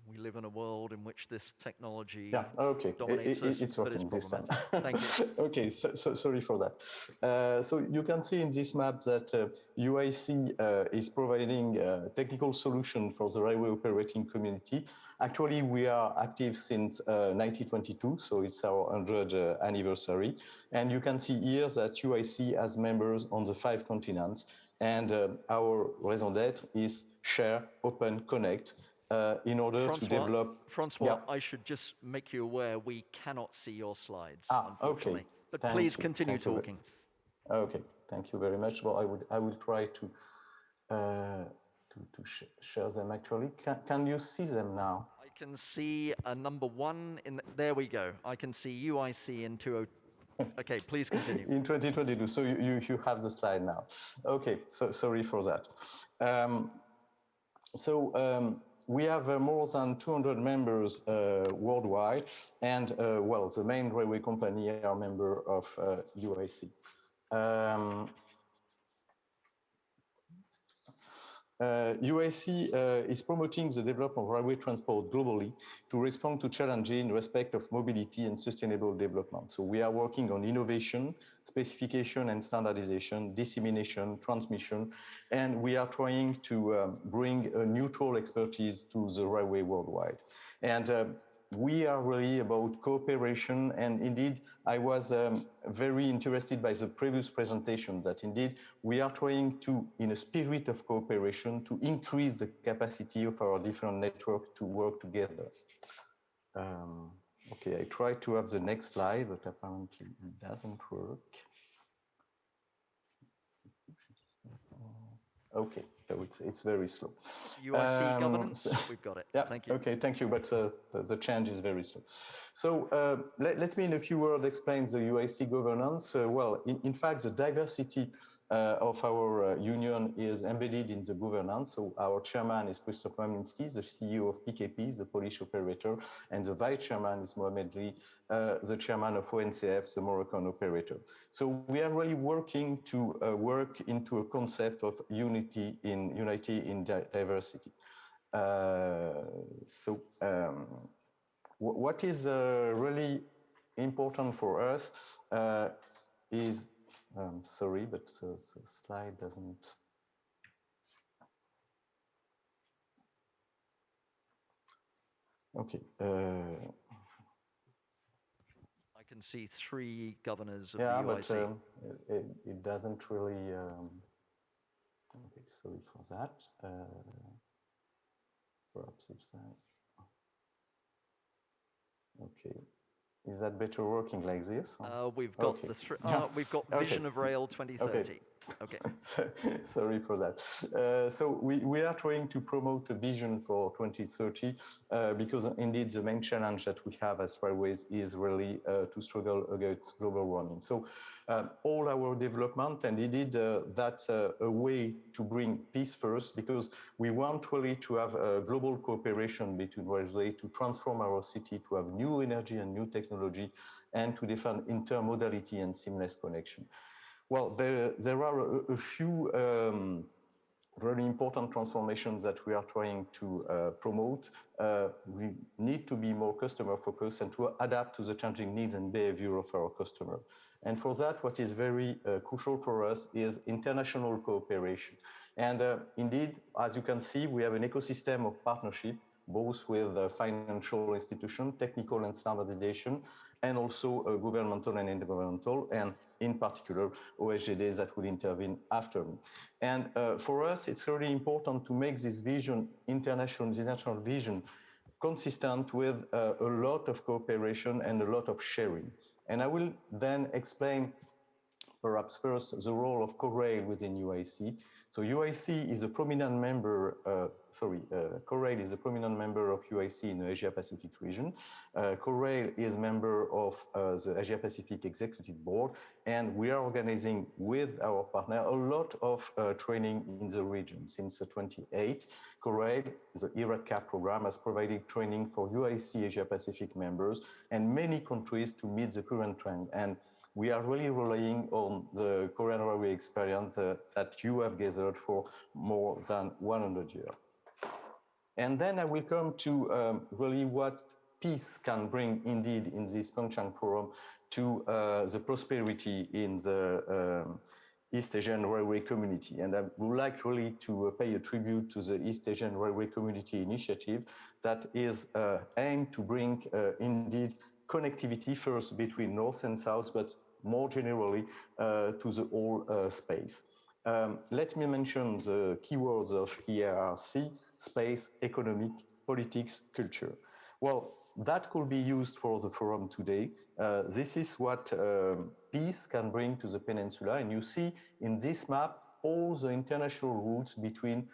We live in a world in which this technology dominates us, but it's working this time. Thank you. Okay, so sorry for that. So you can see in this map that UIC is providing a technical solution for the railway operating community. Actually, we are active since 1922, so it's our 100th anniversary. And you can see here that UIC has members on the 5 continents, and our raison d'être is share, open, connect. In order to develop... François, I should just make you aware we cannot see your slides, unfortunately. Okay. But please continue talking. Okay, thank you very much. Well, I will try to share them actually. Can you see them now? I can see a number 1 in there we go. I can see UIC in Okay, please continue. In 2022. So you have the slide now. Okay, so sorry for that. We have more than 200 members worldwide, and well, the main railway company are member of UIC. UIC is promoting the development of railway transport globally to respond to challenges in respect of mobility and sustainable development. So we are working on innovation, specification and standardization, dissemination, transmission, and we are trying to bring a neutral expertise to the railway worldwide. And we are really about cooperation, and indeed, I was very interested by the previous presentation that indeed we are trying to, in a spirit of cooperation, to increase the capacity of our different networks to work together. Okay, I tried to have the next slide, but apparently it doesn't work. Okay, so it's very slow. UIC governance, we've got it. Yeah, Thank you. okay, thank you, but the change is very slow. So let me in a few words explain the UIC governance. Well, in fact, the diversity of our union is embedded in the governance. So our chairman is Christoph Maminski, the CEO of PKP, the Polish operator, and the vice chairman is Mohamed Lee, the chairman of ONCF, the Moroccan operator. So we are really working to work into a concept of unity in diversity. What is really important for us is, sorry, but the slide doesn't. Okay. I can see 3 governors of Yeah, the UIC. but it doesn't really. Okay, sorry for that. Perhaps it's that. Okay, is that better working like this? We've got okay. we've got Vision of Rail 2030. Okay. Sorry for that. So we are trying to promote a vision for 2030 because indeed the main challenge that we have as railways is really to struggle against global warming. So all our development, and indeed that's a way to bring peace first, because we want really to have a global cooperation between railways to transform our city, to have new energy and new technology, and to defend intermodality and seamless connection. Well, there are a few very important transformations that we are trying to promote. We need to be more customer focused and to adapt to the changing needs and behavior of our customer. And for that, what is very crucial for us is international cooperation. And indeed, as you can see, we have an ecosystem of partnership, both with financial institutions, technical and standardization, and also governmental and intergovernmental, and in particular, OSJDs that will intervene after me. And for us, it's really important to make this vision, international vision, consistent with a lot of cooperation and a lot of sharing. And I will then explain perhaps first the role of KORAIL within UIC. So UIC is a prominent member, KORAIL is a prominent member of UIC in the Asia-Pacific region. KORAIL is member of the Asia-Pacific Executive Board, and we are organizing with our partner a lot of training in the region. Since 2008, KORAIL, the ERACAP program, has provided training for UIC Asia-Pacific members and many countries to meet the current trend. And we are really relying on the Korean railway experience that you have gathered for more than 100 years. And then I will come to really what peace can bring indeed in this PyeongChang Forum to the prosperity in the East Asian Railway Community. And I would like really to pay a tribute to the East Asian Railway Community initiative that is aimed to bring indeed connectivity first between North and South, but more generally to the whole space. Let me mention the keywords of ERRC: space, economic, politics, culture. Well, that could be used for the forum today. This is what peace can bring to the peninsula. And you see in this map all the international routes between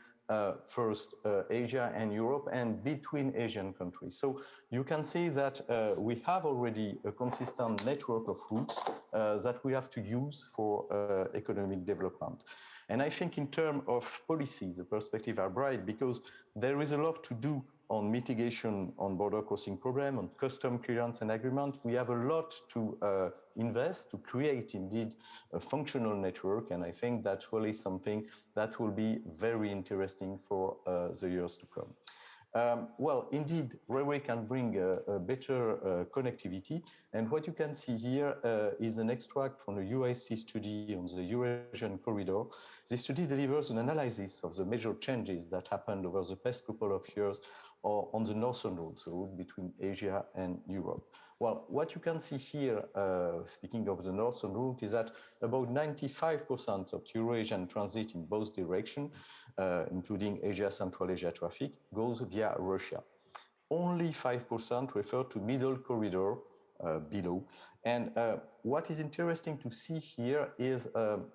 first Asia and Europe and between Asian countries. So you can see that we have already a consistent network of routes that we have to use for economic development. And I think in terms of policy, the perspectives are bright because there is a lot to do on mitigation on border crossing problem, on custom clearance and agreement. We have a lot to invest to create indeed a functional network. And I think that's really something that will be very interesting for the years to come. Well, indeed, railway can bring a better connectivity. And what you can see here is an extract from a UIC study on the Eurasian corridor. This study delivers an analysis of the major changes that happened over the past couple of years on the northern route, the route between Asia and Europe. Well, what you can see here, speaking of the northern route, is that about 95% of Eurasian transit in both directions, including Asia, Central Asia traffic, goes via Russia. Only 5% refer to middle corridor below. And what is interesting to see here is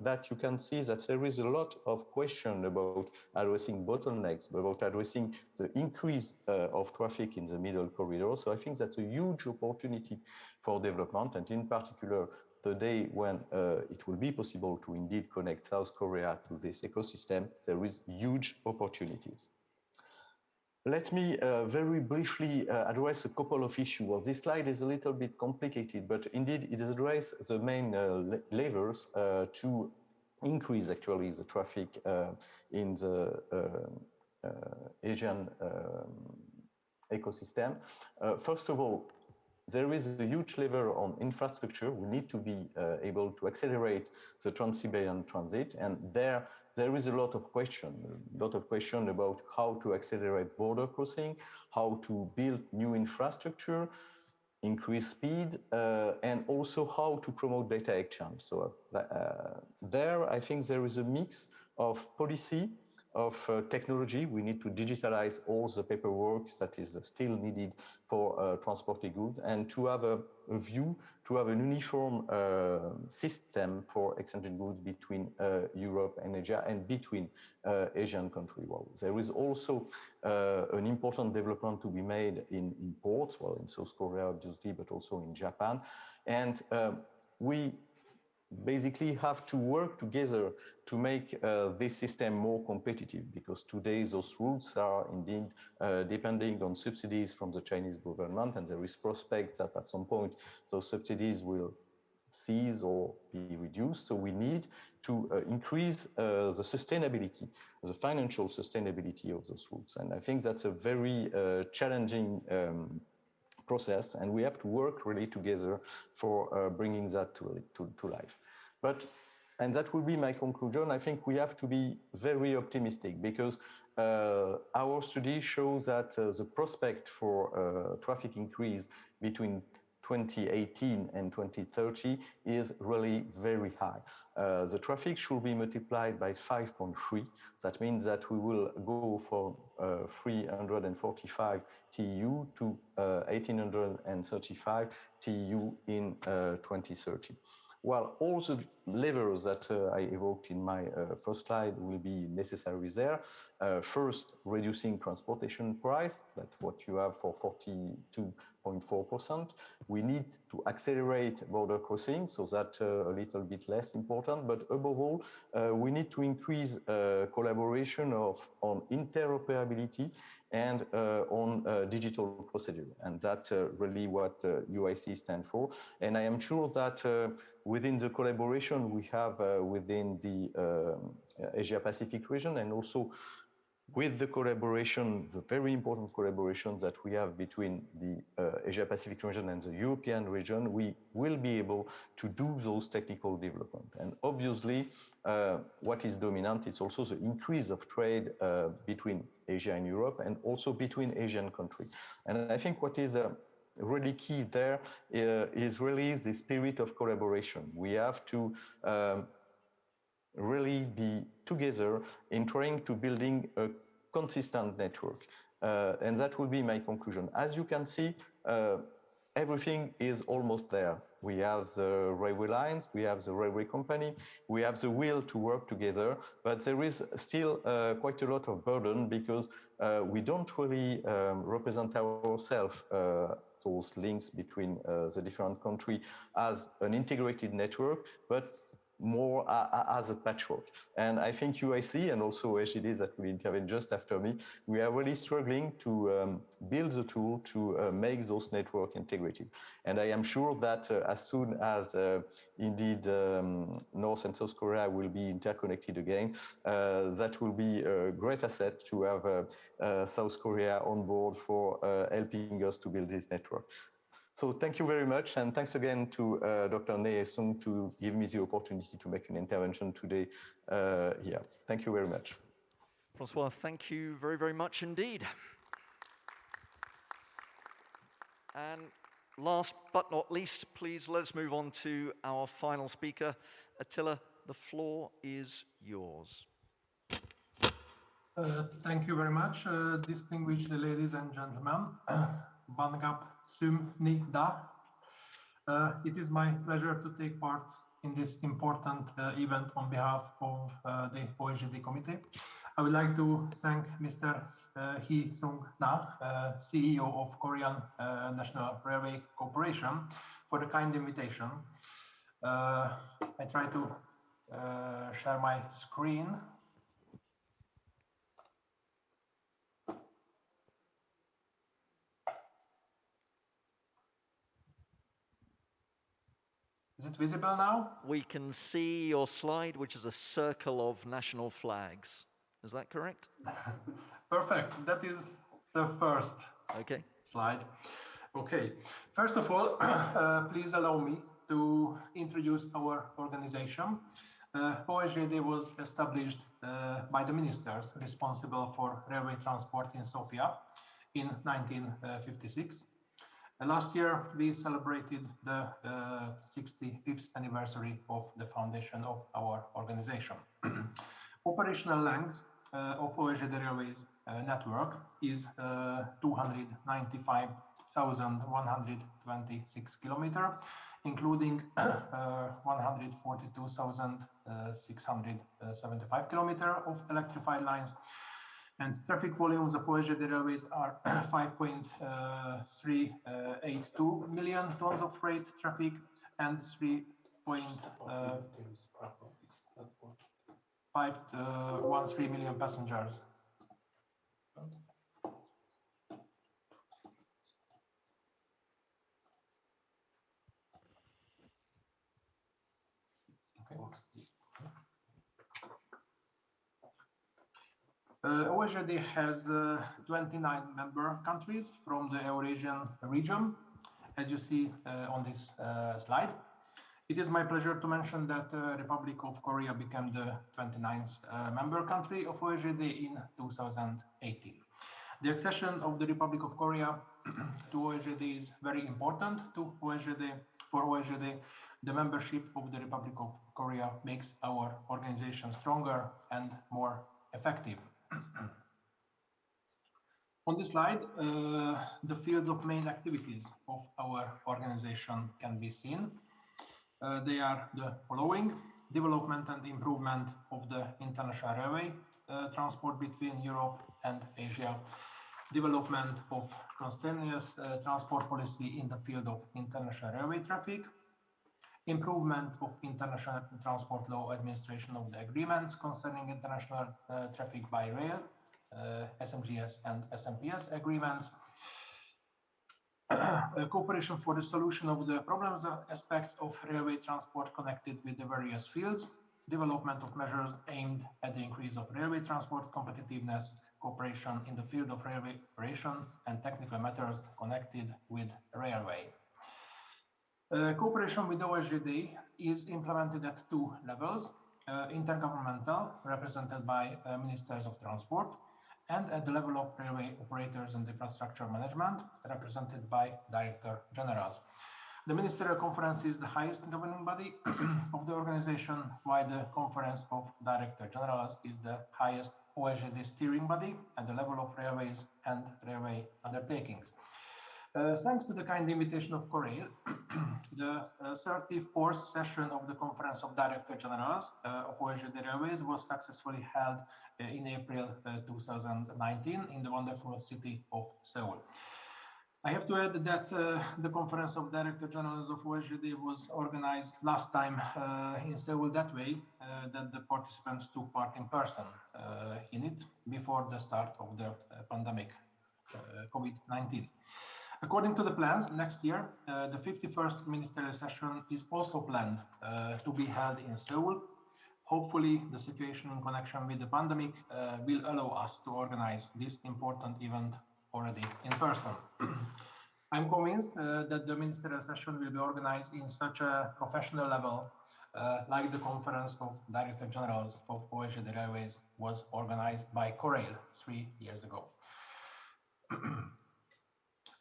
that you can see that there is a lot of question about addressing bottlenecks, about addressing the increase of traffic in the middle corridor. So I think that's a huge opportunity for development, and in particular, the day when it will be possible to indeed connect South Korea to this ecosystem, there is huge opportunities. Let me very briefly address a couple of issues. Well, this slide is a little bit complicated, but indeed it addresses the main levers to increase actually the traffic in the Asian ecosystem. First of all, there is a huge lever on infrastructure. We need to be able to accelerate the Trans-Siberian transit, and there is a lot of question about how to accelerate border crossing, how to build new infrastructure, increase speed, and also how to promote data exchange. So there, I think there is a mix of policy, of technology. We need to digitalize all the paperwork that is still needed for transporting goods, and to have a view, to have an uniform system for exchanging goods between Europe and Asia and between Asian countries. Well, there is also an important development to be made in ports, well, in South Korea, obviously, but also in Japan. And we basically have to work together to make this system more competitive, because today those routes are indeed depending on subsidies from the Chinese government, and there is prospect that at some point those subsidies will cease or be reduced. So we need to increase the sustainability, the financial sustainability of those routes. And I think that's a very challenging process, and we have to work really together for bringing that to life. And that will be my conclusion. I think we have to be very optimistic, because our study shows that the prospect for traffic increase between 2018 and 2030 is really very high. The traffic should be multiplied by 5.3. That means that we will go from 345 TEU to 1835 TEU in 2030. Well, all the levers that I evoked in my first slide will be necessary there. First, reducing transportation price, that's what you have for 42.4%. We need to accelerate border crossing, so that's a little bit less important. But above all, we need to increase collaboration on interoperability and on digital procedure. And that's really what UIC stands for. And I am sure that within the collaboration we have within the Asia-Pacific region, and also with the collaboration, the very important collaboration that we have between the Asia-Pacific region and the European region, we will be able to do those technical development. And obviously, what is dominant is also the increase of trade between Asia and Europe, and also between Asian countries. And I think what is really key there is really the spirit of collaboration. We have to really be together in trying to building a consistent network. And that will be my conclusion. As you can see, everything is almost there. we have the railway lines, we have the railway company, we have the will to work together, but there is still quite a lot of burden because we don't really represent ourselves, those links between the different countries as an integrated network, but more as a patchwork. And I think UIC and also OSJD that will intervene just after me, we are really struggling to build the tool to make those networks integrated. And I am sure that as soon as indeed North and South Korea will be interconnected again, that will be a great asset to have South Korea on board for helping us to build this network. So thank you very much, and thanks again to Dr. Heeseung to give me the opportunity to make an intervention today here. Thank you very much. François, thank you very, very much indeed. And last but not least, please let's move on to our final speaker. Attila, the floor is yours. Thank you very much, distinguished ladies and gentlemen. Bangap Sum Ni Da. It is my pleasure to take part in this important event on behalf of the OSJD committee. I would like to thank Mr. Heeseung Na, CEO of Korean National Railway Corporation, for the kind invitation. I try to share my screen. Is it visible now? We can see your slide, which is a circle of national flags. Is that correct? Perfect. That is the first slide. Okay. First of all, please allow me to introduce our organization. OSJD was established by the ministers responsible for railway transport in Sofia in 1956. Last year, we celebrated the 65th anniversary of the foundation of our organization. Operational length of OSJD Railways network is 295,126 kilometers, including 142,675 kilometers of electrified lines. And traffic volumes of OSJD Railways are 5.382 million tons of freight traffic and 3.513 million passengers. OSJD has 29 member countries from the Eurasian region, as you see on this slide. It is my pleasure to mention that the Republic of Korea became the 29th member country of OSJD in 2018. The accession of the Republic of Korea to OSJD is very important to OSJD. For OSJD, the membership of the Republic of Korea makes our organization stronger and more effective. On this slide, the fields of main activities of our organization can be seen. They are the following: development and improvement of the international railway transport between Europe and Asia, development of continuous transport policy in the field of international railway traffic, improvement of international transport law administration of the agreements concerning international traffic by rail, SMGS and SMPS agreements, cooperation for the solution of the problems aspects of railway transport connected with the various fields, development of measures aimed at the increase of railway transport competitiveness, cooperation in the field of railway operation and technical matters connected with railway. Cooperation with OSJD is implemented at two levels: intergovernmental, represented by ministers of transport, and at the level of railway operators and infrastructure management, represented by director generals. The ministerial conference is the highest governing body of the organization, while the conference of director generals is the highest OSJD steering body at the level of railways and railway undertakings. Thanks to the kind invitation of KORAIL, the 34th session of the Conference of Director Generals of OSJD Railways was successfully held in April 2019 in the wonderful city of Seoul. I have to add that the Conference of Director Generals of OSJD was organized last time in Seoul that way, that the participants took part in person in it before the start of the pandemic, COVID-19. According to the plans, next year, the 51st ministerial session is also planned to be held in Seoul. Hopefully, the situation in connection with the pandemic will allow us to organize this important event already in person. I'm convinced that the ministerial session will be organized in such a professional level, like the Conference of Director Generals of OSJD Railways was organized by KORAIL 3 years ago.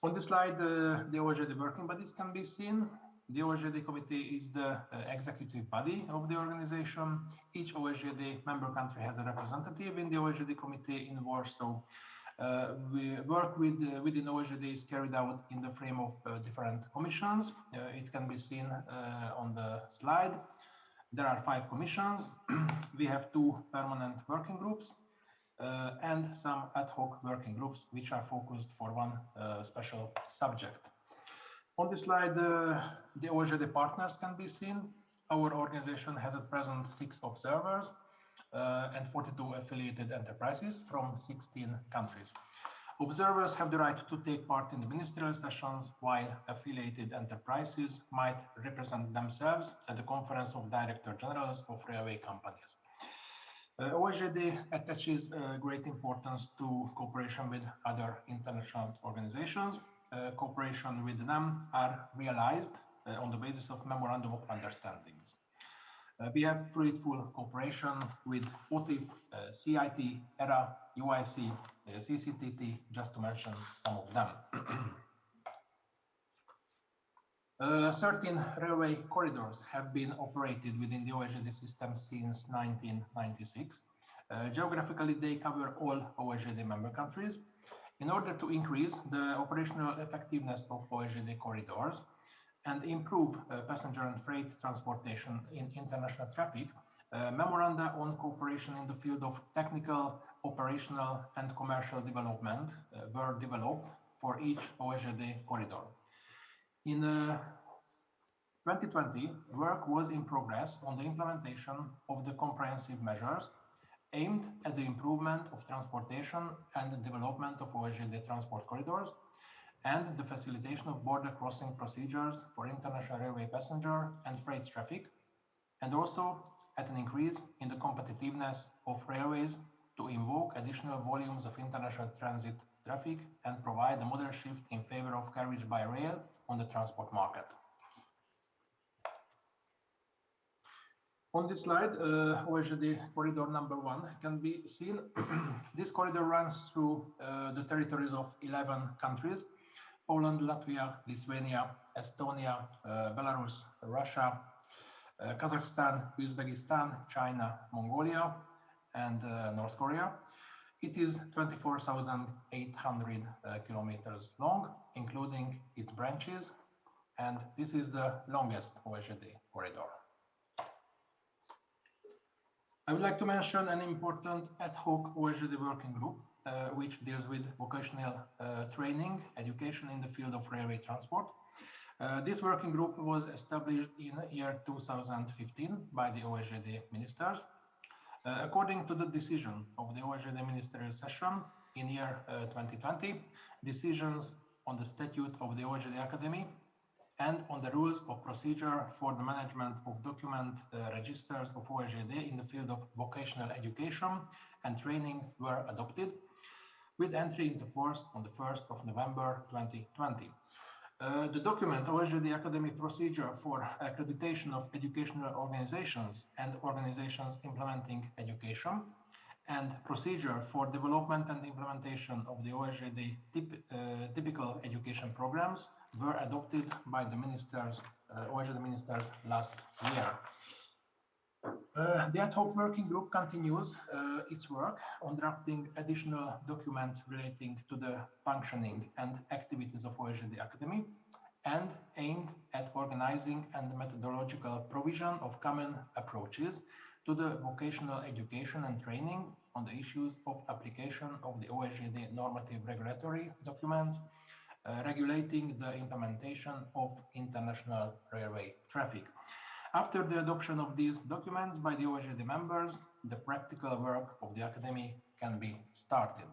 On this slide, the OSJD working bodies can be seen. The OSJD committee is the executive body of the organization. Each OSJD member country has a representative in the OSJD committee in Warsaw. We work within OSJD is carried out in the frame of different commissions. It can be seen on the slide. There are 5 commissions. We have 2 permanent working groups. And some ad hoc working groups which are focused for one special subject. On this slide, the OSJD partners can be seen. Our organization has at present 6 observers and 42 affiliated enterprises from 16 countries. Observers have the right to take part in the ministerial sessions, while affiliated enterprises might represent themselves at the Conference of Director Generals of railway companies. OSJD attaches great importance to cooperation with other international organizations. Cooperation with them are realized on the basis of memorandum of understandings. We have fruitful cooperation with OTIF, CIT, ERA, UIC, CCTT, just to mention some of them. 13 railway corridors have been operated within the OSJD system since 1996. Geographically, they cover all OSJD member countries. In order to increase the operational effectiveness of OSJD corridors and improve passenger and freight transportation in international traffic, memoranda on cooperation in the field of technical, operational, and commercial development were developed for each OSJD corridor. In 2020, work was in progress on the implementation of the comprehensive measures aimed at the improvement of transportation and the development of OSJD transport corridors and the facilitation of border crossing procedures for international railway passenger and freight traffic, and also at an increase in the competitiveness of railways to invoke additional volumes of international transit traffic and provide a model shift in favor of carriage by rail on the transport market. On this slide, OSJD corridor number 1 can be seen. This corridor runs through the territories of 11 countries: Poland, Latvia, Lithuania, Estonia, Belarus, Russia, Kazakhstan, Uzbekistan, China, Mongolia, and North Korea. It is 24,800 kilometers long, including its branches, and this is the longest OSJD corridor. I would like to mention an important ad hoc OSJD working group, which deals with vocational training, education in the field of railway transport. This working group was established in year 2015 by the OSJD ministers. According to the decision of the OSJD ministerial session in year 2020, decisions on the statute of the OSJD Academy and on the rules of procedure for the management of document registers of OSJD in the field of vocational education and training were adopted, with entry into force on the 1st of November 2020. The document OSJD Academy procedure for accreditation of educational organizations and organizations implementing education and procedure for development and implementation of the OSJD typical education programs were adopted by the ministers, OSJD ministers last year. The ad hoc working group continues its work on drafting additional documents relating to the functioning and activities of OSJD Academy and aimed at organizing and methodological provision of common approaches to the vocational education and training on the issues of application of the OSJD normative regulatory documents regulating the implementation of international railway traffic. After the adoption of these documents by the OSJD members, the practical work of the Academy can be started.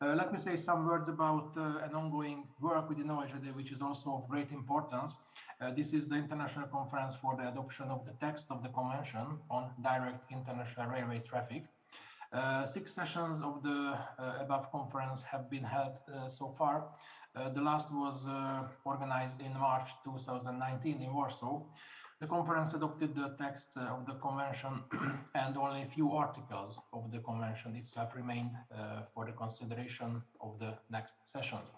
Let me say some words about an ongoing work within OSJD, which is also of great importance. This is the International Conference for the Adoption of the Text of the Convention on Direct International Railway Traffic. 6 sessions of the above conference have been held so far. The last was organized in March 2019 in Warsaw. The conference adopted the text of the convention and only a few articles of the convention itself remained for the consideration of the next sessions.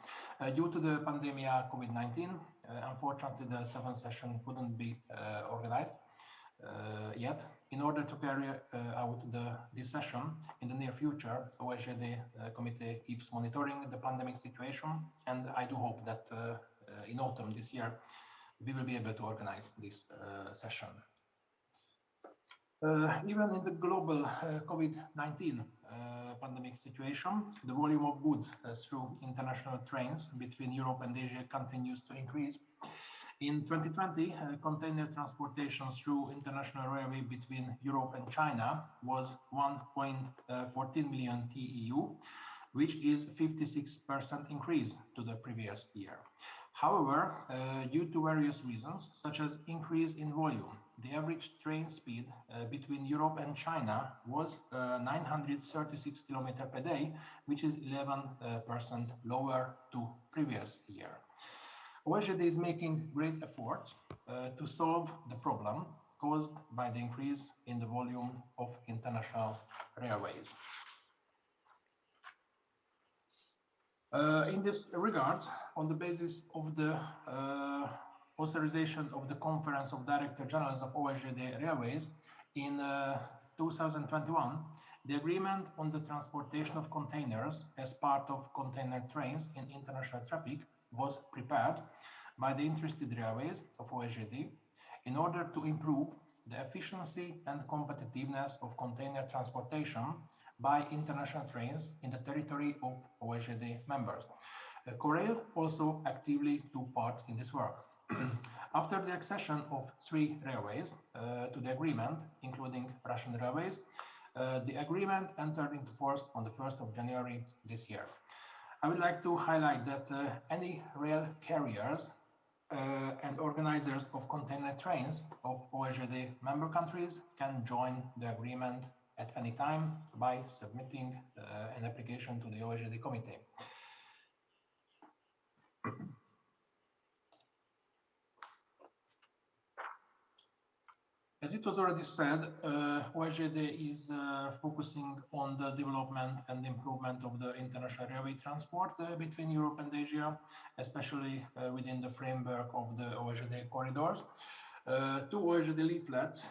Due to the pandemic COVID-19, unfortunately the 7th session couldn't be organized yet. In order to carry out this session in the near future, OSJD committee keeps monitoring the pandemic situation, and I do hope that in autumn this year we will be able to organize this session. Even in the global COVID-19 pandemic situation, the volume of goods through international trains between Europe and Asia continues to increase. In 2020, container transportation through international railway between Europe and China was 1.14 million TEU, which is 56% increase to the previous year. However, due to various reasons, such as increase in volume, the average train speed between Europe and China was 936 km per day, which is 11% lower to previous year. OSJD is making great efforts to solve the problem caused by the increase in the volume of international railways. In this regard, on the basis of the authorization of the Conference of Director Generals of OSJD Railways in 2021, the agreement on the transportation of containers as part of container trains in international traffic was prepared by the interested railways of OSJD in order to improve the efficiency and competitiveness of container transportation by international trains in the territory of OSJD members. KORAIL also actively took part in this work. After the accession of 3 railways to the agreement, including Russian railways, the agreement entered into force on the 1st of January this year. I would like to highlight that any rail carriers and organizers of container trains of OSJD member countries can join the agreement at any time by submitting an application to the OSJD committee. As it was already said, OSJD is focusing on the development and improvement of the international railway transport between Europe and Asia, especially within the framework of the OSJD corridors. 2 OSJD leaflets,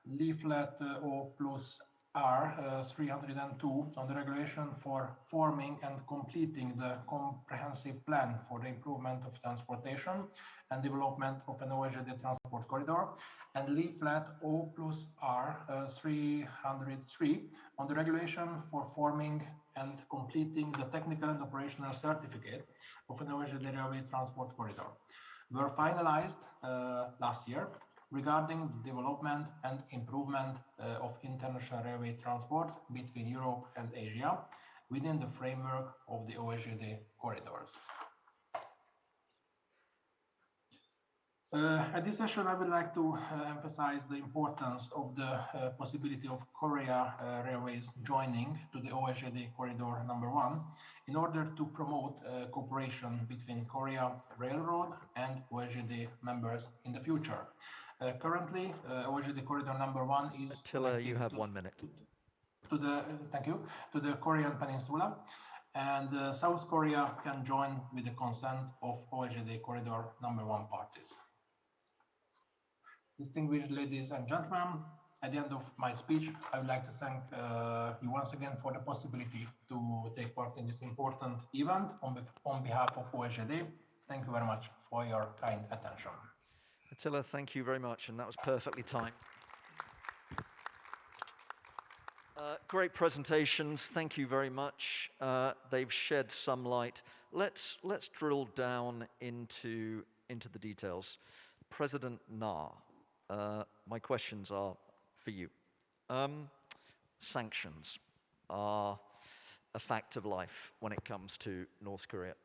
leaflet O+R 302 on the regulation for forming and completing the comprehensive plan for the improvement of transportation and development of an OSJD transport corridor, and leaflet O+R 303 on the regulation for forming and completing the technical and operational certificate of an OSJD railway transport corridor were finalized last year regarding the development and improvement of international railway transport between Europe and Asia within the framework of the OSJD corridors. At this session, I would like to emphasize the importance of the possibility of Korea Railways joining to the OSJD corridor number 1 in order to promote cooperation between Korea Railroad and OSJD members in the future. Currently, OSJD corridor number 1 is Attila, you have 1 minute. To the Korean Peninsula, and South Korea can join with the consent of OSJD corridor number 1 parties. Distinguished ladies and gentlemen, at the end of my speech, I would like to thank you once again for the possibility to take part in this important event on behalf of OSJD. Thank you very much for your kind attention. Attila, thank you very much, and that was perfectly timed. Great presentations, thank you very much. They've shed some light. Let's drill down into the details. President Na, my questions are for you. Sanctions are a fact of life when it comes to North Korea.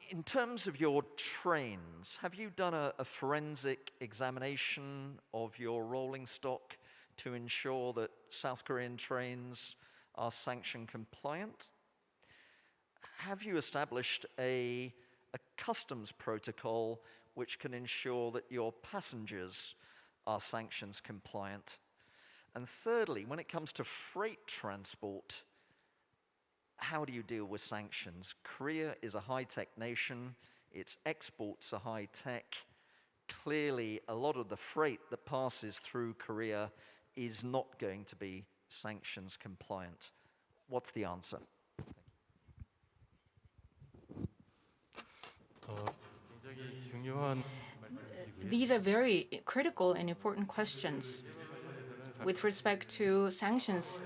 In terms of your trains, have you done a forensic examination of your rolling stock to ensure that South Korean trains are sanction compliant? Have you established a customs protocol which can ensure that your passengers are sanctions compliant? And thirdly, when it comes to freight transport, how do you deal with sanctions? Korea is a high-tech nation, its exports are high-tech. Clearly, a lot of the freight that passes through Korea is not going to be sanctions compliant. What's the answer? These are very critical and important questions. With respect to sanctions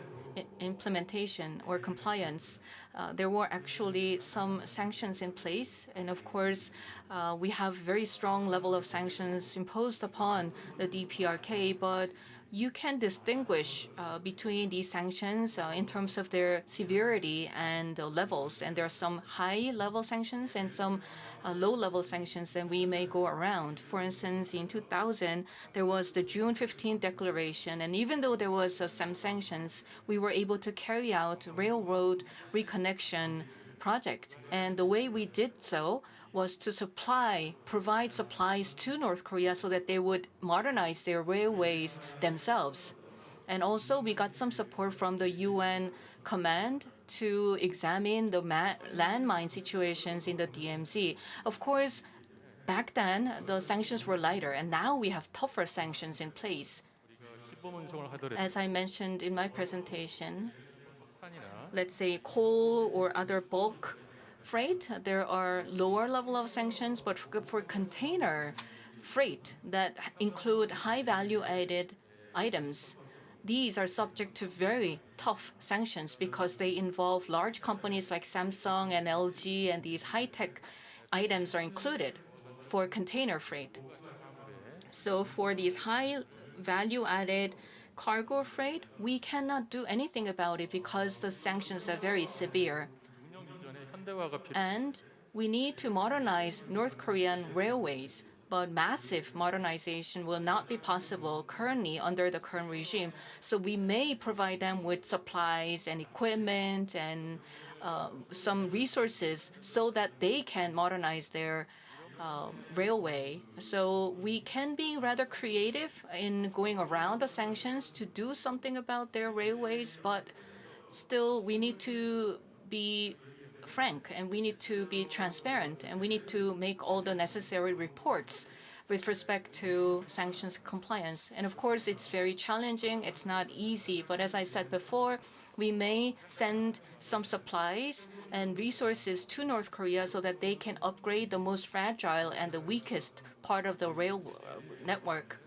implementation or compliance, there were actually some sanctions in place, and of course we have very strong level of sanctions imposed upon the DPRK, but you can distinguish between these sanctions in terms of their severity and levels, and there are some high-level sanctions and some low-level sanctions, and we may go around. For instance, in 2000, there was the June 15th declaration, and even though there was some sanctions, we were able to carry out railroad reconnection project, and the way we did so was to provide supplies to North Korea so that they would modernize their railways themselves. And also we got some support from the UN command to examine the landmine situations in the DMZ. Of course, back then the sanctions were lighter, and now we have tougher sanctions in place. As I mentioned in my presentation, let's say coal or other bulk freight, there are lower level of sanctions, but for container freight that include high value added items, these are subject to very tough sanctions because they involve large companies like Samsung and LG, and these high-tech items are included for container freight. So for these high value added cargo freight, we cannot do anything about it because the sanctions are very severe. And we need to modernize North Korean railways, but massive modernization will not be possible currently under the current regime. So we may provide them with supplies and equipment and some resources so that they can modernize their railway. So we can be rather creative in going around the sanctions to do something about their railways, but still we need to be frank, and we need to be transparent, and we need to make all the necessary reports with respect to sanctions compliance. And of course, it's very challenging. It's not easy. But as I said before, we may send some supplies and resources to North Korea so that they can upgrade the most fragile and the weakest part of the rail network.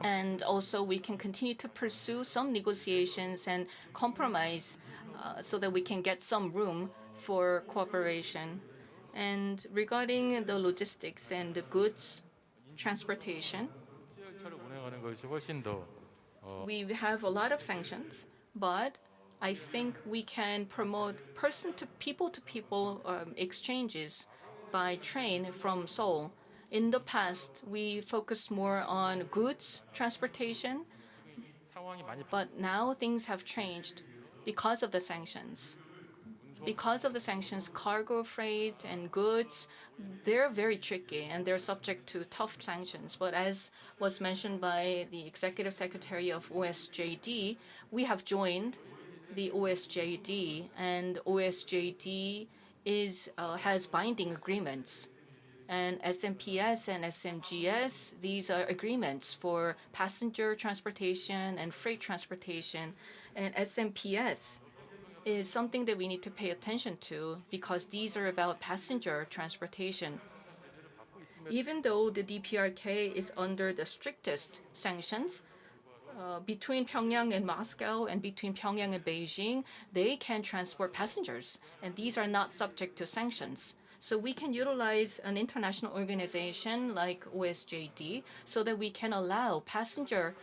And also, we can continue to pursue some negotiations and compromise so that we can get some room for cooperation. And regarding the logistics and the goods transportation, we have a lot of sanctions, but I think we can promote people-to-people exchanges by train from Seoul. In the past, we focused more on goods transportation, but now things have changed because of the sanctions. Because of the sanctions, cargo freight and goods, they're very tricky and they're subject to tough sanctions. But as was mentioned by the Executive Secretary of OSJD, we have joined the OSJD, and OSJD has binding agreements. And SMPS and SMGS, these are agreements for passenger transportation and freight transportation. And SMPS is something that we need to pay attention to because these are about passenger transportation. Even though the DPRK is under the strictest sanctions, between Pyongyang and Moscow and between Pyongyang and Beijing, they can transport passengers, and these are not subject to sanctions. So we can utilize an international organization like OSJD so that we can allow passenger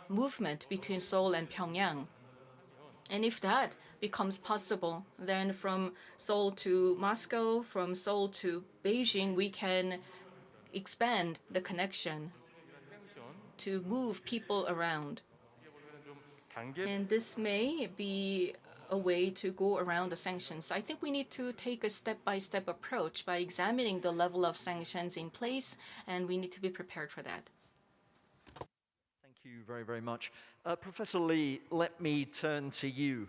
movement between Seoul and Pyongyang. And if that becomes possible, then from Seoul to Moscow, from Seoul to Beijing, we can expand the connection to move people around. And this may be a way to go around the sanctions. I think we need to take a step-by-step approach by examining the level of sanctions in place, and we need to be prepared for that. Thank you very, very much. Professor Lee, let me turn to you,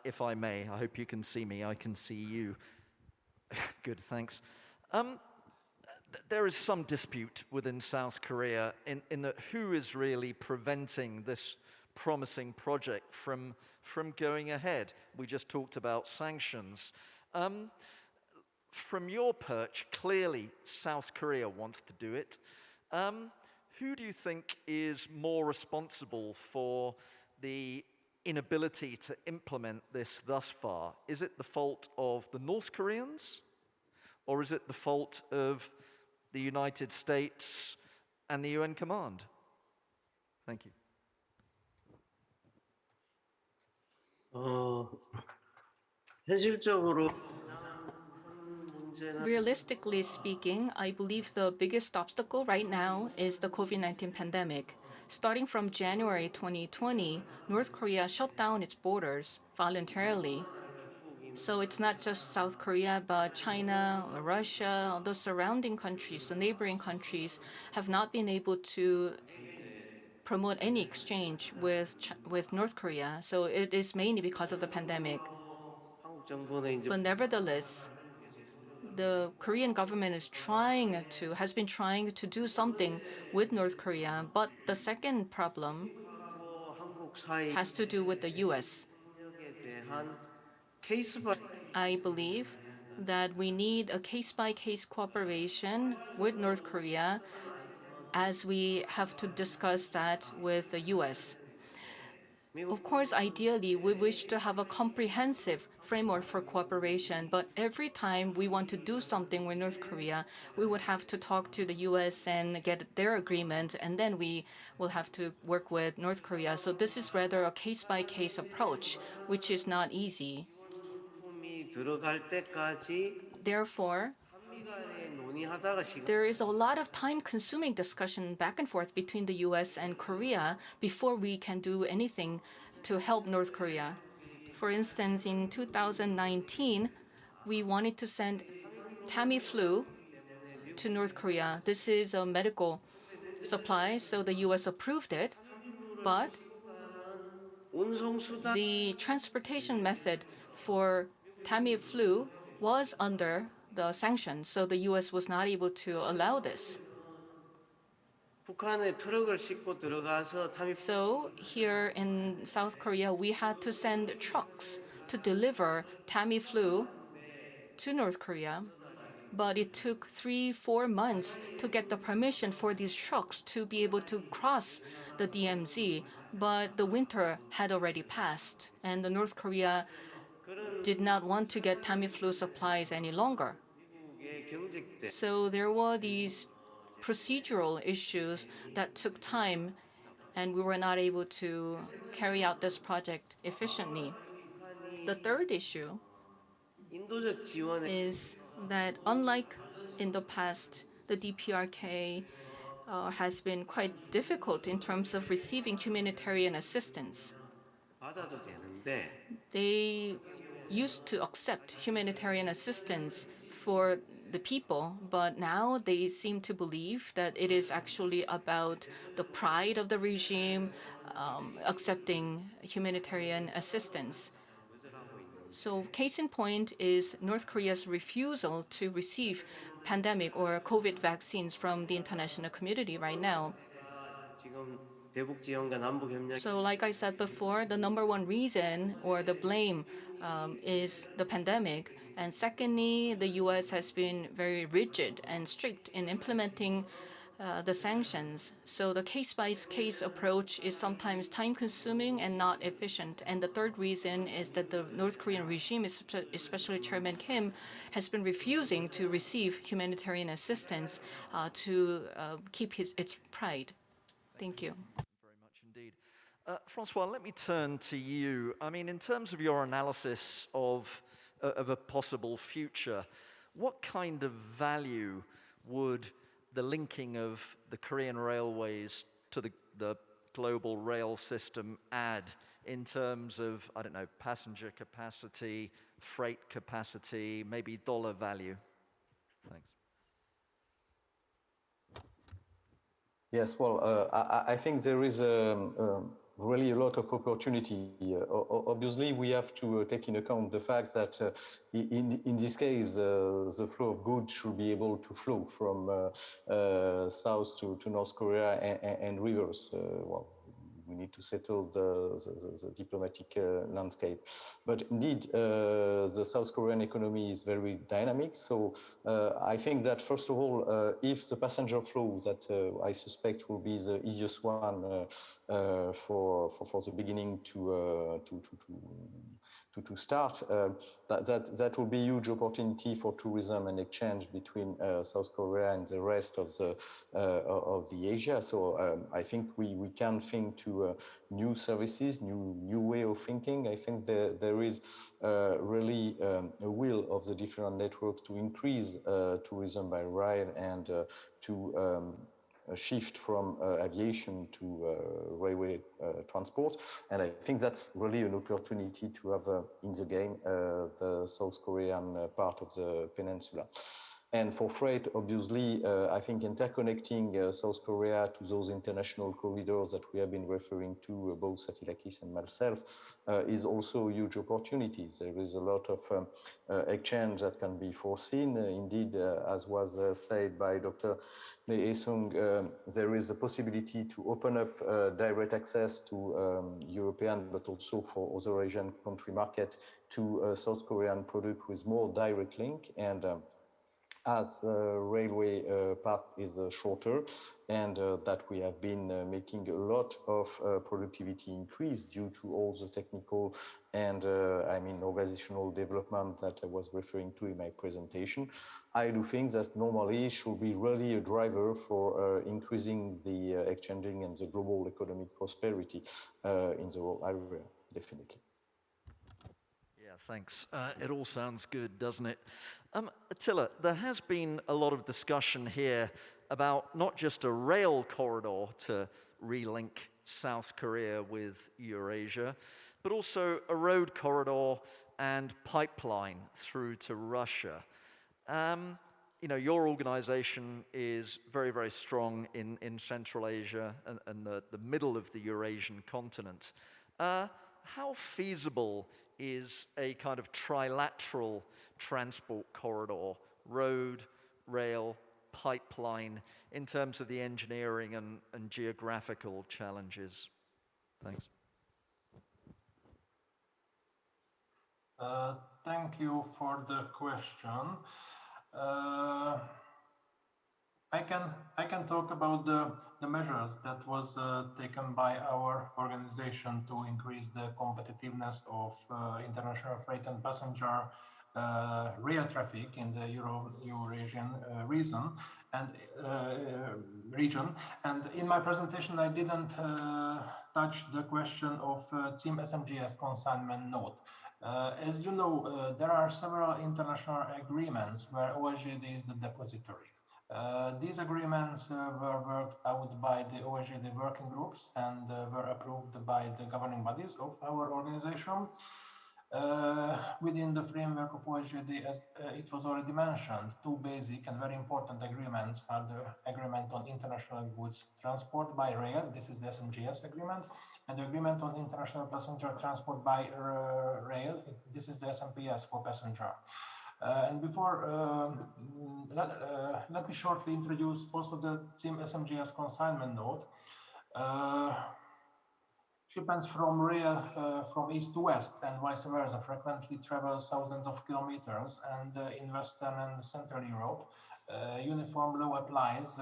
if I may. I hope you can see me. I can see you. Good, thanks. There is some dispute within South Korea in that who is really preventing this promising project from going ahead. We just talked about sanctions. From your perch, clearly South Korea wants to do it. Who do you think is more responsible for the inability to implement this thus far? Is it the fault of the North Koreans? Or is it the fault of the United States and the UN Command? Thank you. 현실적으로 Realistically speaking, I believe the biggest obstacle right now is the COVID-19 pandemic. Starting from January 2020, North Korea shut down its borders voluntarily. So it's not just South Korea, but China, Russia, the surrounding countries, the neighboring countries have not been able to promote any exchange with North Korea. So it is mainly because of the pandemic. But nevertheless, the Korean government has been trying to do something with North Korea. But the second problem has to do with the US. I believe that we need a case-by-case cooperation with North Korea as we have to discuss that with the US. Of course, ideally, we wish to have a comprehensive framework for cooperation, but every time we want to do something with North Korea, we would have to talk to the US and get their agreement, and then we will have to work with North Korea. So this is rather a case-by-case approach, which is not easy. Therefore, there is a lot of time-consuming discussion back and forth between the US and Korea before we can do anything to help North Korea. For instance, in 2019, we wanted to send Tamiflu to North Korea. This is a medical supply, so the US approved it, but the transportation method for Tamiflu was under the sanctions, so the US was not able to allow this. So here in South Korea, we had to send trucks to deliver Tamiflu to North Korea. But it took 3-4 months to get the permission for these trucks to be able to cross the DMZ. But the winter had already passed, and the North Korea did not want to get Tamiflu supplies any longer. So there were these procedural issues that took time, and we were not able to carry out this project efficiently. The third issue is that unlike in the past, the DPRK has been quite difficult in terms of receiving humanitarian assistance. They used to accept humanitarian assistance for the people, but now they seem to believe that it is actually about the pride of the regime accepting humanitarian assistance. So case in point is North Korea's refusal to receive pandemic or COVID vaccines from the international community right now. So like I said before, the number one reason or the blame is the pandemic. And secondly, the US has been very rigid and strict in implementing the sanctions. So the case-by-case approach is sometimes time-consuming and not efficient. And the third reason is that the North Korean regime, especially Chairman Kim, has been refusing to receive humanitarian assistance to keep its pride. Thank you. Very much indeed. François, let me turn to you. I mean, in terms of your analysis of a possible future, what kind of value would the linking of the Korean railways to the global rail system add in terms of, I don't know, passenger capacity, freight capacity, maybe dollar value? Thanks. Yes, well, I think there is really a lot of opportunity. Obviously, we have to take into account the fact that in this case, the flow of goods should be able to flow from south to North Korea and reverse. Well, we need to settle the diplomatic landscape. But indeed, the South Korean economy is very dynamic. So I think that, first of all, if the passenger flow that I suspect will be the easiest one for the beginning to start, that will be a huge opportunity for tourism and exchange between South Korea and the rest of the Asia. So I think we can think to new services, new way of thinking. I think there is really a will of the different networks to increase tourism by rail and to shift from aviation to railway transport. And I think that's really an opportunity to have in the game the South Korean part of the peninsula. And for freight, obviously, I think interconnecting South Korea to those international corridors that we have been referring to, both Attila and myself, is also a huge opportunity. There is a lot of exchange that can be foreseen. Indeed, as was said by Dr. Heeseung, there is a possibility to open up direct access to European, but also for other Asian country market to South Korean product with more direct link. And as railway path is shorter, and that we have been making a lot of productivity increase due to all the technical and organizational development that I was referring to in my presentation. I do think that normally should be really a driver for increasing the exchanging and the global economic prosperity in the whole area, definitely. Yeah, thanks. It all sounds good, doesn't it? Attila, there has been a lot of discussion here about not just a rail corridor to relink South Korea with Eurasia, but also a road corridor and pipeline through to Russia. Your organization is very, very strong in Central Asia and the middle of the Eurasian continent. How feasible is a kind of trilateral transport corridor, road, rail, pipeline, in terms of the engineering and geographical challenges? Thanks. Thank you for the question. I can talk about the measures that was taken by our organization to increase the competitiveness of international freight and passenger rail traffic in the Eurasian region. And in my presentation, I didn't touch the question of Team SMGS consignment note. As you know, there are several international agreements where OSJD is the depository. These agreements were worked out by the OSJD working groups and were approved by the governing bodies of our organization. Within the framework of OSJD, as it was already mentioned, two basic and very important agreements are the Agreement on International Goods Transport by Rail, this is the SMGS agreement, and the Agreement on International Passenger Transport by Rail, this is the SMPS for passenger. And before, let me shortly introduce also the Team SMGS consignment node. Shipments from rail from east to west and vice versa frequently travel thousands of kilometers, and in Western and Central Europe, uniform law applies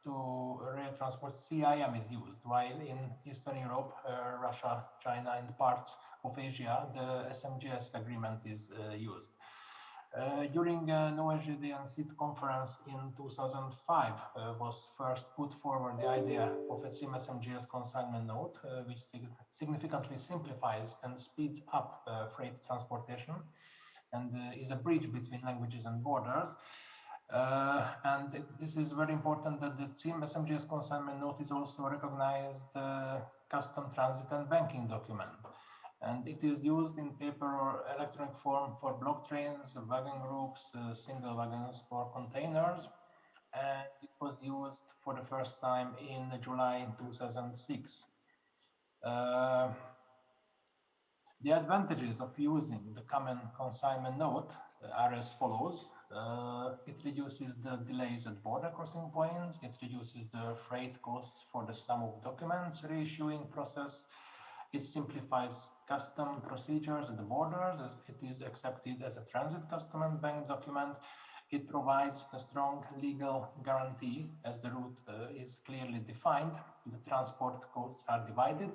to rail transport. CIM is used, while in Eastern Europe, Russia, China, and parts of Asia, the SMGS agreement is used. During an OSJD and SIT conference in 2005 was first put forward the idea of a SMGS consignment node, which significantly simplifies and speeds up freight transportation and is a bridge between languages and borders. And this is very important that the SMGS consignment node is also recognized custom transit and banking document. And it is used in paper or electronic form for block trains, wagon groups, single wagons for containers. And it was used for the first time in July 2006. The advantages of using the common consignment node are as follows. It reduces the delays at border crossing points. It reduces the freight costs for the sum of documents reissuing process. It simplifies custom procedures at the borders as it is accepted as a transit custom and bank document. It provides a strong legal guarantee as the route is clearly defined. The transport costs are divided.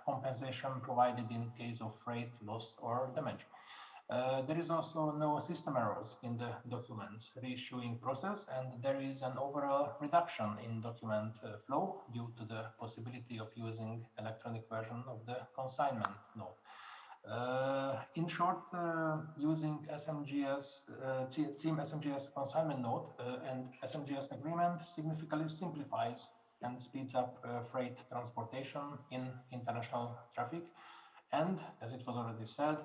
Compensation provided in case of freight loss or damage. There is also no system errors in the documents reissuing process, and there is an overall reduction in document flow due to the possibility of using electronic version of the consignment node. In short, using Team SMGS consignment node and SMGS agreement significantly simplifies and speeds up freight transportation in international traffic, and, as it was already said,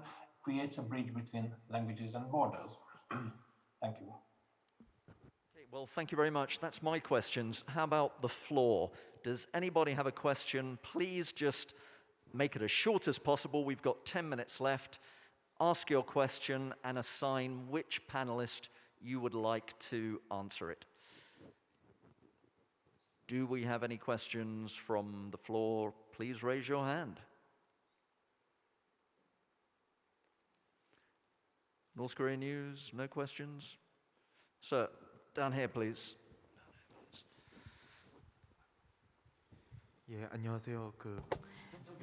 creates a bridge between languages and borders. Thank you. Okay, well, thank you very much. That's my questions. How about the floor? Does anybody have a question? Please just make it as short as possible. We've got 10 minutes left. Ask your question and assign which panelist you would like to answer it. Do we have any questions from the floor? Please raise your hand. North Korean news, no questions? Sir, down here, please. 예, 안녕하세요.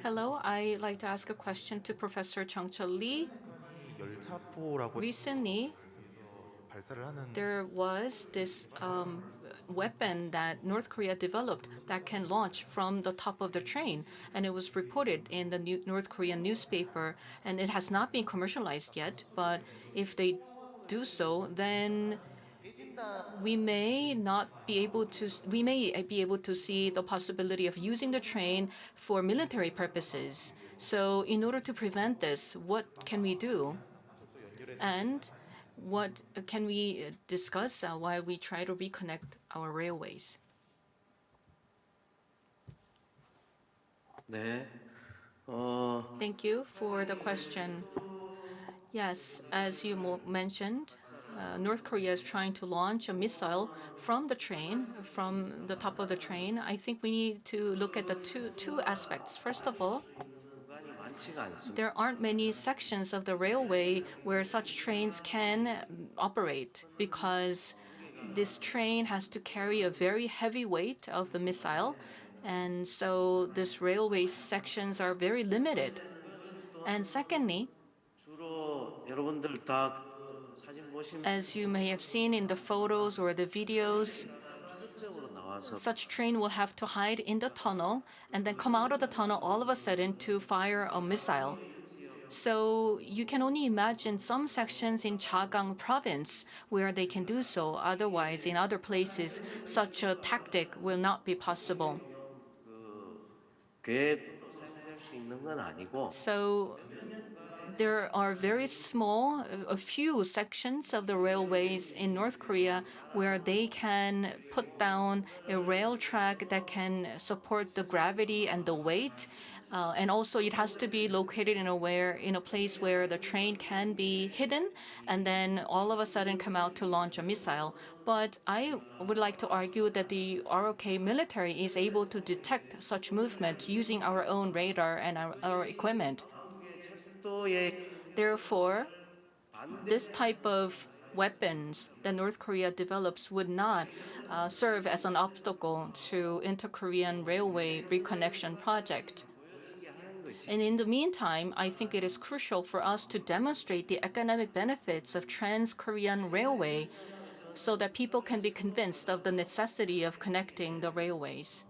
Hello, I'd like to ask a question to Professor Jungchul Lee. 열차포라고 Recently, 발사를 하는 there was this weapon that North Korea developed that can launch from the top of the train, and it was reported in the North Korean newspaper, and it has not been commercialized yet, but if they do so, then we may be able to see the possibility of using the train for military purposes. So in order to prevent this, what can we do? And what can we discuss while we try to reconnect our railways? 네. Thank you for the question. Yes, as you mentioned, North Korea is trying to launch a missile from the train, from the top of the train. I think we need to look at the two aspects. First of all, there aren't many sections of the railway where such trains can operate because this train has to carry a very heavy weight of the missile, and so this railway sections are very limited. And secondly, as you may have seen in the photos or the videos, such train will have to hide in the tunnel and then come out of the tunnel all of a sudden to fire a missile. So you can only imagine some sections in Chagang province where they can do so. Otherwise, in other places, such a tactic will not be possible. So there are very small, a few sections of the railways in North Korea where they can put down a rail track that can support the gravity and the weight And also it has to be located in a place where the train can be hidden and then all of a sudden come out to launch a missile. But I would like to argue that the ROK military is able to detect such movement using our own radar and our equipment. Therefore, this type of weapons that North Korea develops would not serve as an obstacle to inter-Korean railway reconnection project. And in the meantime, I think it is crucial for us to demonstrate the economic benefits of trans-Korean railway so that people can be convinced of the necessity of connecting the railways.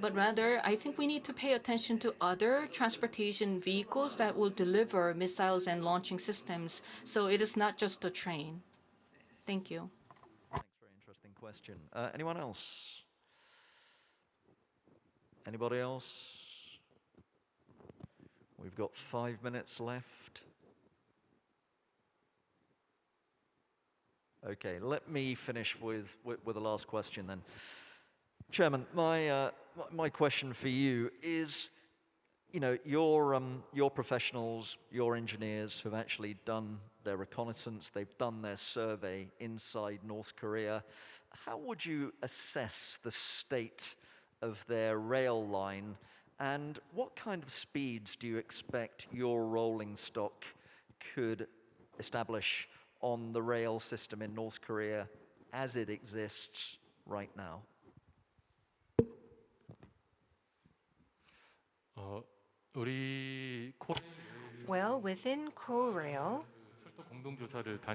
But rather, I think we need to pay attention to other transportation vehicles that will deliver missiles and launching systems. So it is not just a train. Thank you. Thanks, very interesting question. Anyone else? Anybody else? We've got 5 minutes left. Okay, let me finish with the last question then. Chairman, my question for you is, your professionals, your engineers have actually done their reconnaissance, they've done their survey inside North Korea. How would you assess the state of their rail line, and what kind of speeds do you expect your rolling stock could establish on the rail system in North Korea as it exists right now? Well, within KORAIL,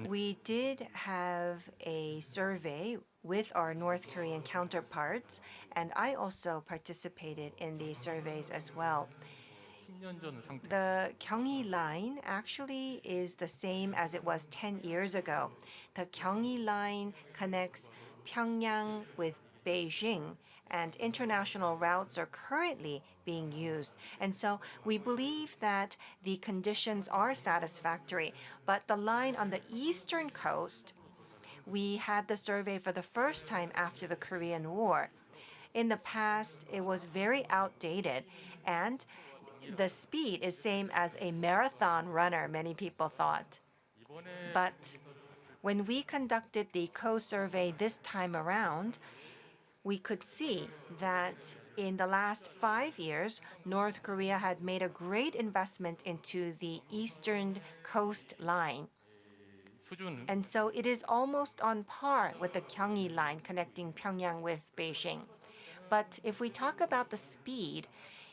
we did have a survey with our North Korean counterparts, and I also participated in these surveys as well. The Gyeonggi line actually is the same as it was 10 years ago. The Gyeonggi line connects Pyongyang with Beijing, and international routes are currently being used. And so we believe that the conditions are satisfactory. But the line on the eastern coast, we had the survey for the first time after the Korean War. In the past, it was very outdated, and the speed is same as a marathon runner, many people thought. But when we conducted the co-survey this time around, we could see that in the last 5 years, North Korea had made a great investment into the eastern coastline. And so it is almost on par with the Gyeonggi line connecting Pyongyang with Beijing. But if we talk about the speed,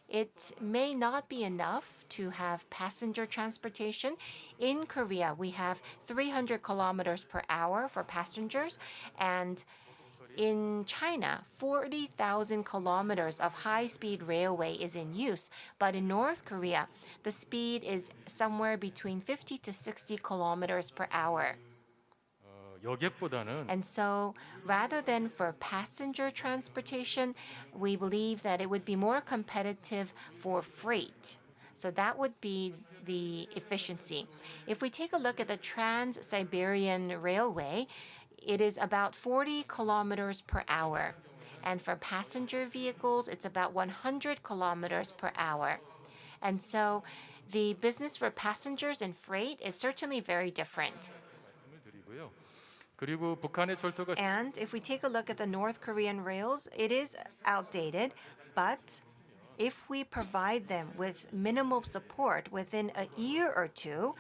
it may not be enough to have passenger transportation. In Korea, we have 300 kilometers per hour for passengers, and in China, 40,000 kilometers of high-speed railway is in use. But in North Korea, the speed is somewhere between 50 to 60 kilometers per hour. And so rather than for passenger transportation, we believe that it would be more competitive for freight. So that would be the efficiency. If we take a look at the Trans-Siberian Railway, it is about 40 kilometers per hour. And for passenger vehicles, it's about 100 kilometers per hour. And so the business for passengers and freight is certainly very different. And if we take a look at the North Korean rails, it is outdated, but if we provide them with minimal support within a year or two,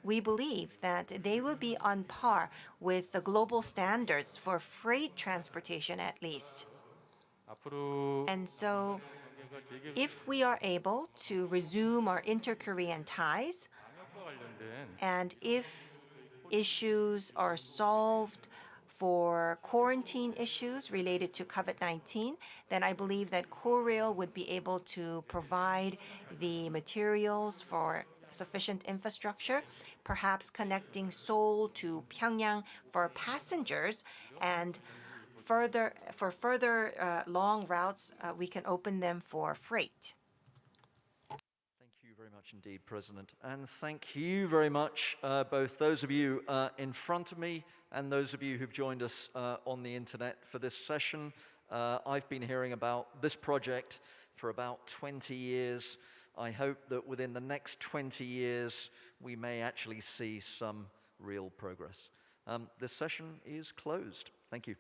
we believe that they will be on par with the global standards for freight transportation at least. And so if we are able to resume our inter-Korean ties, and if issues are solved for quarantine issues related to COVID-19, then I believe that KORAIL would be able to provide the materials for sufficient infrastructure, perhaps connecting Seoul to Pyongyang for passengers, and for further long routes, we can open them for freight. Thank you very much indeed, President. And thank you very much, both those of you in front of me and those of you who've joined us on the internet for this session. I've been hearing about this project for about 20 years. I hope that within the next 20 years, we may actually see some real progress. This session is closed. Thank you.